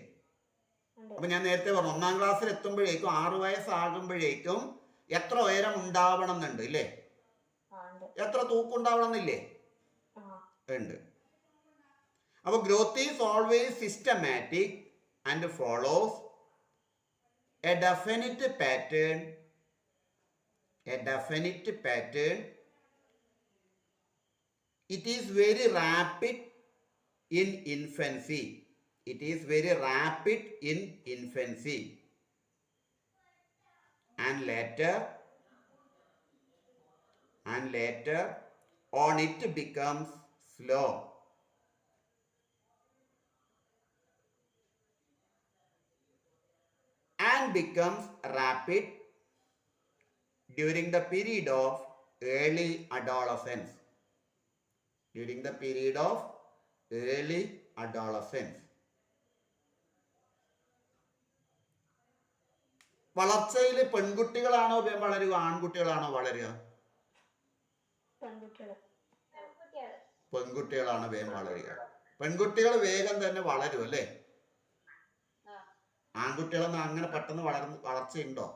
അപ്പൊ ഞാൻ നേരത്തെ പറഞ്ഞു, 1-ാം ക്ലാസ്സിൽ എത്തുമ്പോഴേക്കും 6 വയസ്സാകുമ്പോഴേക്കും എത്ര ഉയരം ഉണ്ടാവണം എന്നുണ്ട് ഇല്ലേ? എത്ര തൂക്കം ഉണ്ടാവണം എന്നില്ലേ? ഉണ്ട്. അപ്പൊ growth is always systematic and follows A definite pattern. It is very rapid in infancy. And later on it becomes slow. And becomes rapid during the period of early adolescence. വളർച്ചയിൽ പെൺകുട്ടികളാണോ വേഗം വളരുക, ആൺകുട്ടികളാണോ വളരുക? പെൺകുട്ടികളാണ് വേഗം വളരുക. പെൺകുട്ടികൾ വേഗം തന്നെ വളരും അല്ലേ? ആൺകുട്ടികളൊന്നും അങ്ങനെ പെട്ടെന്ന് വളർച്ചയുണ്ടോ?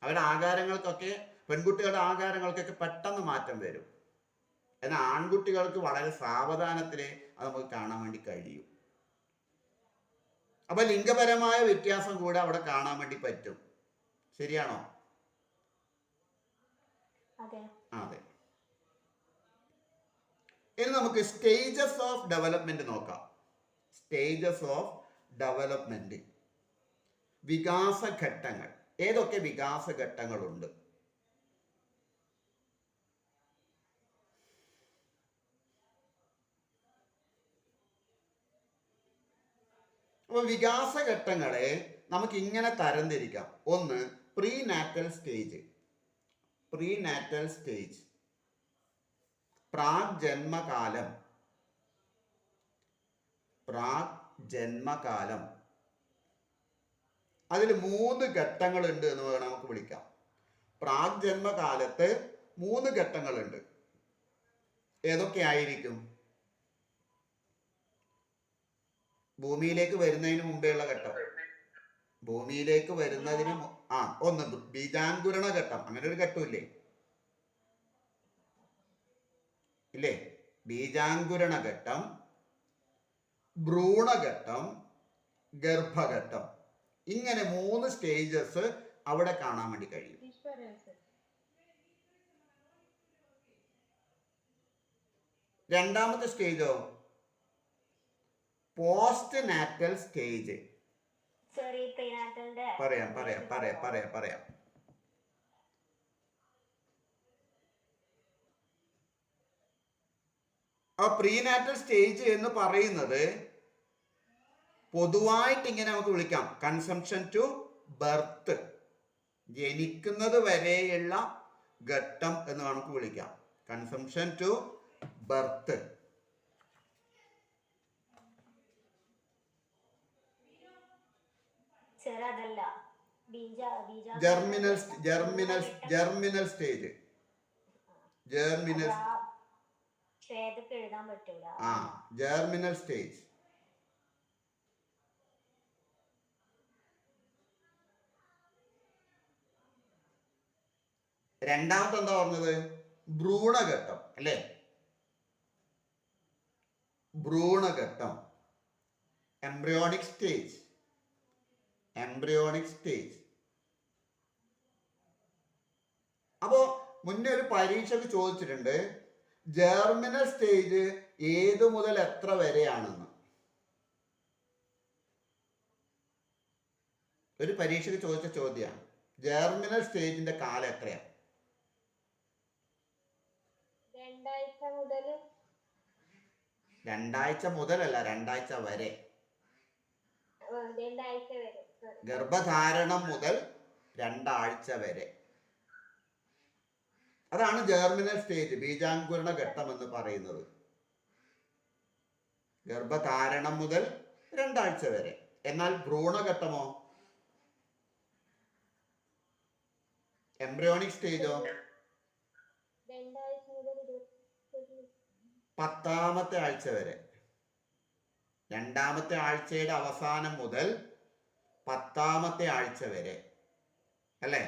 അവരുടെ ആകാരങ്ങൾക്കൊക്കെ, പെൺകുട്ടികളുടെ ആകാരങ്ങൾക്കൊക്കെ പെട്ടെന്ന് മാറ്റം വരും. എന്നാൽ ആൺകുട്ടികൾക്ക് വളരെ സാവധാനത്തിലേ അത് നമുക്ക് കാണാൻ വേണ്ടി കഴിയും. അപ്പൊ ലിംഗപരമായ വ്യത്യാസം കൂടെ അവിടെ കാണാൻ വേണ്ടി പറ്റും. ശരിയാണോ? അതെ. ഇനി നമുക്ക് സ്റ്റേജസ് ഓഫ് ഡെവലപ്മെന്റ് നോക്കാം. വികാസഘട്ടങ്ങൾ. ഏതൊക്കെ വികാസഘട്ടങ്ങളുണ്ട്? അപ്പൊ വികാസഘട്ടങ്ങളെ നമുക്ക് ഇങ്ങനെ തരംതിരിക്കാം. ഒന്ന്, പ്രീനാറ്റൽ സ്റ്റേജ്. പ്രാഗ് ജന്മകാലം. അതിൽ 3 ഘട്ടങ്ങളുണ്ട് എന്ന് വേണം നമുക്ക് വിളിക്കാം. പ്രാഗ് ജന്മകാലത്ത് 3 ഘട്ടങ്ങളുണ്ട്. ഏതൊക്കെ ആയിരിക്കും? ഭൂമിയിലേക്ക് വരുന്നതിന് മുമ്പേയുള്ള ഘട്ടം. ഒന്ന് ബീജാങ്കുരണ ഘട്ടം. അങ്ങനെ ഒരു ഘട്ടമില്ലേ? ബീജാങ്കുരണ ഘട്ടം, ഭ്രൂണഘട്ടം, ഗർഭഘട്ടം. ഇങ്ങനെ 3 സ്റ്റേജസ് അവിടെ കാണാൻ വേണ്ടി കഴിയും. രണ്ടാമത്തെ സ്റ്റേജോ പോസ്റ്റ് നാറ്റൽ സ്റ്റേജ്. പറയാം. ആ പ്രീനാറ്റൽ സ്റ്റേജ് എന്ന് പറയുന്നത് പൊതുവായിട്ട് ഇങ്ങനെ നമുക്ക് വിളിക്കാം, കൺസംഷൻ ടു ബർത്ത്, ജനിക്കുന്നത് വരെയുള്ള ഘട്ടം എന്ന് നമുക്ക് വിളിക്കാം. Conception to birth. Germinal stage. Germinal stage. രണ്ടാമത്തെ എന്താ പറഞ്ഞത്? ഭ്രൂണഘട്ടം അല്ലേ? ഭ്രൂണഘട്ടം, എംബ്രിയോണിക് സ്റ്റേജ്. അപ്പോ മുന്നേ ഒരു പരീക്ഷയ്ക്ക് ചോദിച്ചിട്ടുണ്ട് ജെർമിനൽ സ്റ്റേജ് ഏത് മുതൽ എത്ര വരെയാണെന്ന്. ഒരു പരീക്ഷയ്ക്ക് ചോദിച്ച ചോദ്യമാണ്. ജെർമിനൽ സ്റ്റേജിന്റെ കാലം എത്രയാണ്? 2 മുതലല്ല, 2 വരെ. ഗർഭധാരണം മുതൽ 2 വരെ. അതാണ് ജെർമിനൽ സ്റ്റേജ്, ബീജാങ്കുരണ ഘട്ടം എന്ന് പറയുന്നത്. ഗർഭധാരണം മുതൽ 2 വരെ. എന്നാൽ ഭ്രൂണഘട്ടമോ, എംബ്രിയോണിക് സ്റ്റേജോ 10ാമത്തെ ആഴ്ച വരെ. 2ാമത്തെ ആഴ്ചയുടെ അവസാനം മുതൽ 10ാമത്തെ ആഴ്ച വരെ അല്ലേ?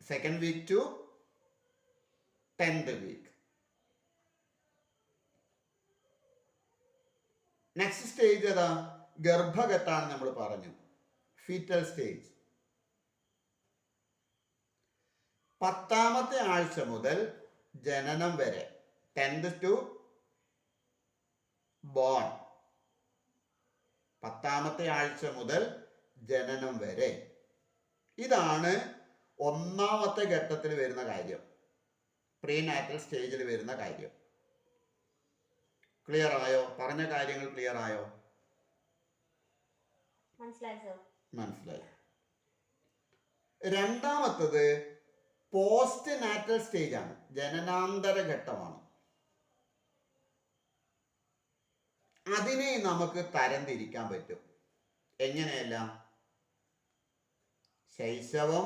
Second week to 10th week. Next stage ഏതാ? ഗർഭഘട്ടാണ് നമ്മൾ പറഞ്ഞു, ഫീറ്റൽ സ്റ്റേജ്. 10ാമത്തെ ആഴ്ച മുതൽ ജനനം വരെ, 10th to born. 10ാമത്തെ ആഴ്ച മുതൽ ജനനം വരെ. ഇതാണ് 1ാമത്തെ ഘട്ടത്തിൽ വരുന്ന കാര്യം, പ്രീനാറ്റൽ സ്റ്റേജിൽ വരുന്ന കാര്യം. ക്ലിയർ ആയോ? പറഞ്ഞ കാര്യങ്ങൾ ക്ലിയർ ആയോ? മനസ്സിലായി. രണ്ടാമത്തത് പോസ്റ്റ് നാറ്റൽ സ്റ്റേജ് ആണ്, ജനനാന്തര ഘട്ടമാണ്. അതിനെ നമുക്ക് തരംതിരിക്കാൻ പറ്റും. എങ്ങനെയല്ല? ശൈശവം,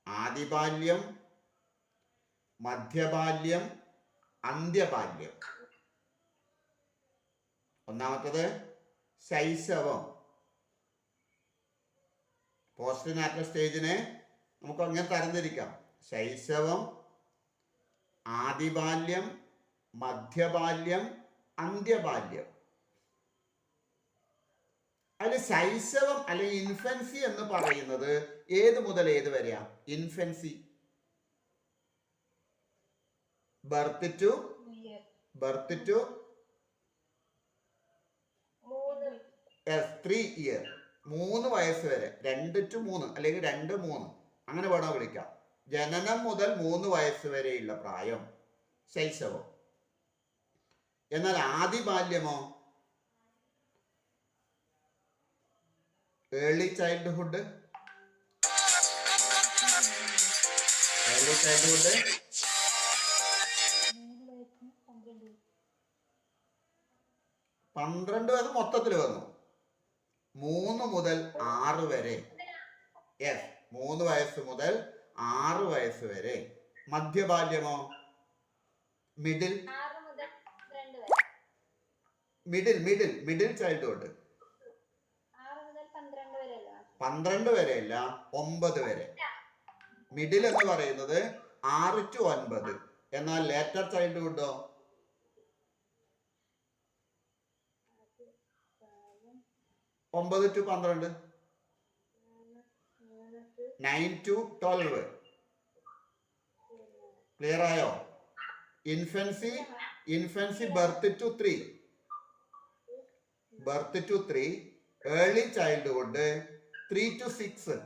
ആദിബാല്യം, മധ്യബാല്യം, അന്ത്യബാല്യം. ഒന്നാമത്തത് ശൈശവം. പോസ്റ്റ് നാറ്റൽ സ്റ്റേജിനെ നമുക്ക് അങ്ങനെ തരംതിരിക്കാം: ശൈശവം, ആദിബാല്യം, മധ്യബാല്യം, അന്ത്യബാല്യം. അതിൽ ശൈശവം അല്ലെങ്കിൽ ഇൻഫൻസി എന്ന് പറയുന്നത് ഏത് മുതൽ ഏത് വരെയാ? ഇൻഫൻസി, ബർത്ത് ടു 3 ഇയർ, 3 വയസ്സ് വരെ. 2 to 3 അല്ലെങ്കിൽ 2-3 അങ്ങനെ വേണോ വിളിക്കാം. ജനനം മുതൽ 3 വയസ്സ് വരെയുള്ള പ്രായം ശൈശവം. എന്നാൽ ആദിബാല്യമോ, ഏർലി ചൈൽഡ്ഹുഡ് 12 വയസ്സ് മൊത്തത്തിൽ വന്നു. 3 മുതൽ 6 വരെ. 3 വയസ്സ് മുതൽ 6 വയസ്സ് വരെ. മധ്യബാല്യമോ, മിഡിൽ ചൈൽഡ്ഹുഡ് 12 വരെയല്ല, 9 വരെ. മിഡിൽ എന്ന് പറയുന്നത് 6 to 9. എന്നാൽ ലേറ്റർ ചൈൽഡ്ഹുഡോ, 9 to 12, 9 to 12. ക്ലിയർ ആയോ? Infancy birth to 3, early childhood 3 to 6,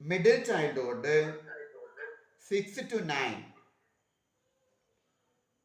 middle childhood 6 to 9.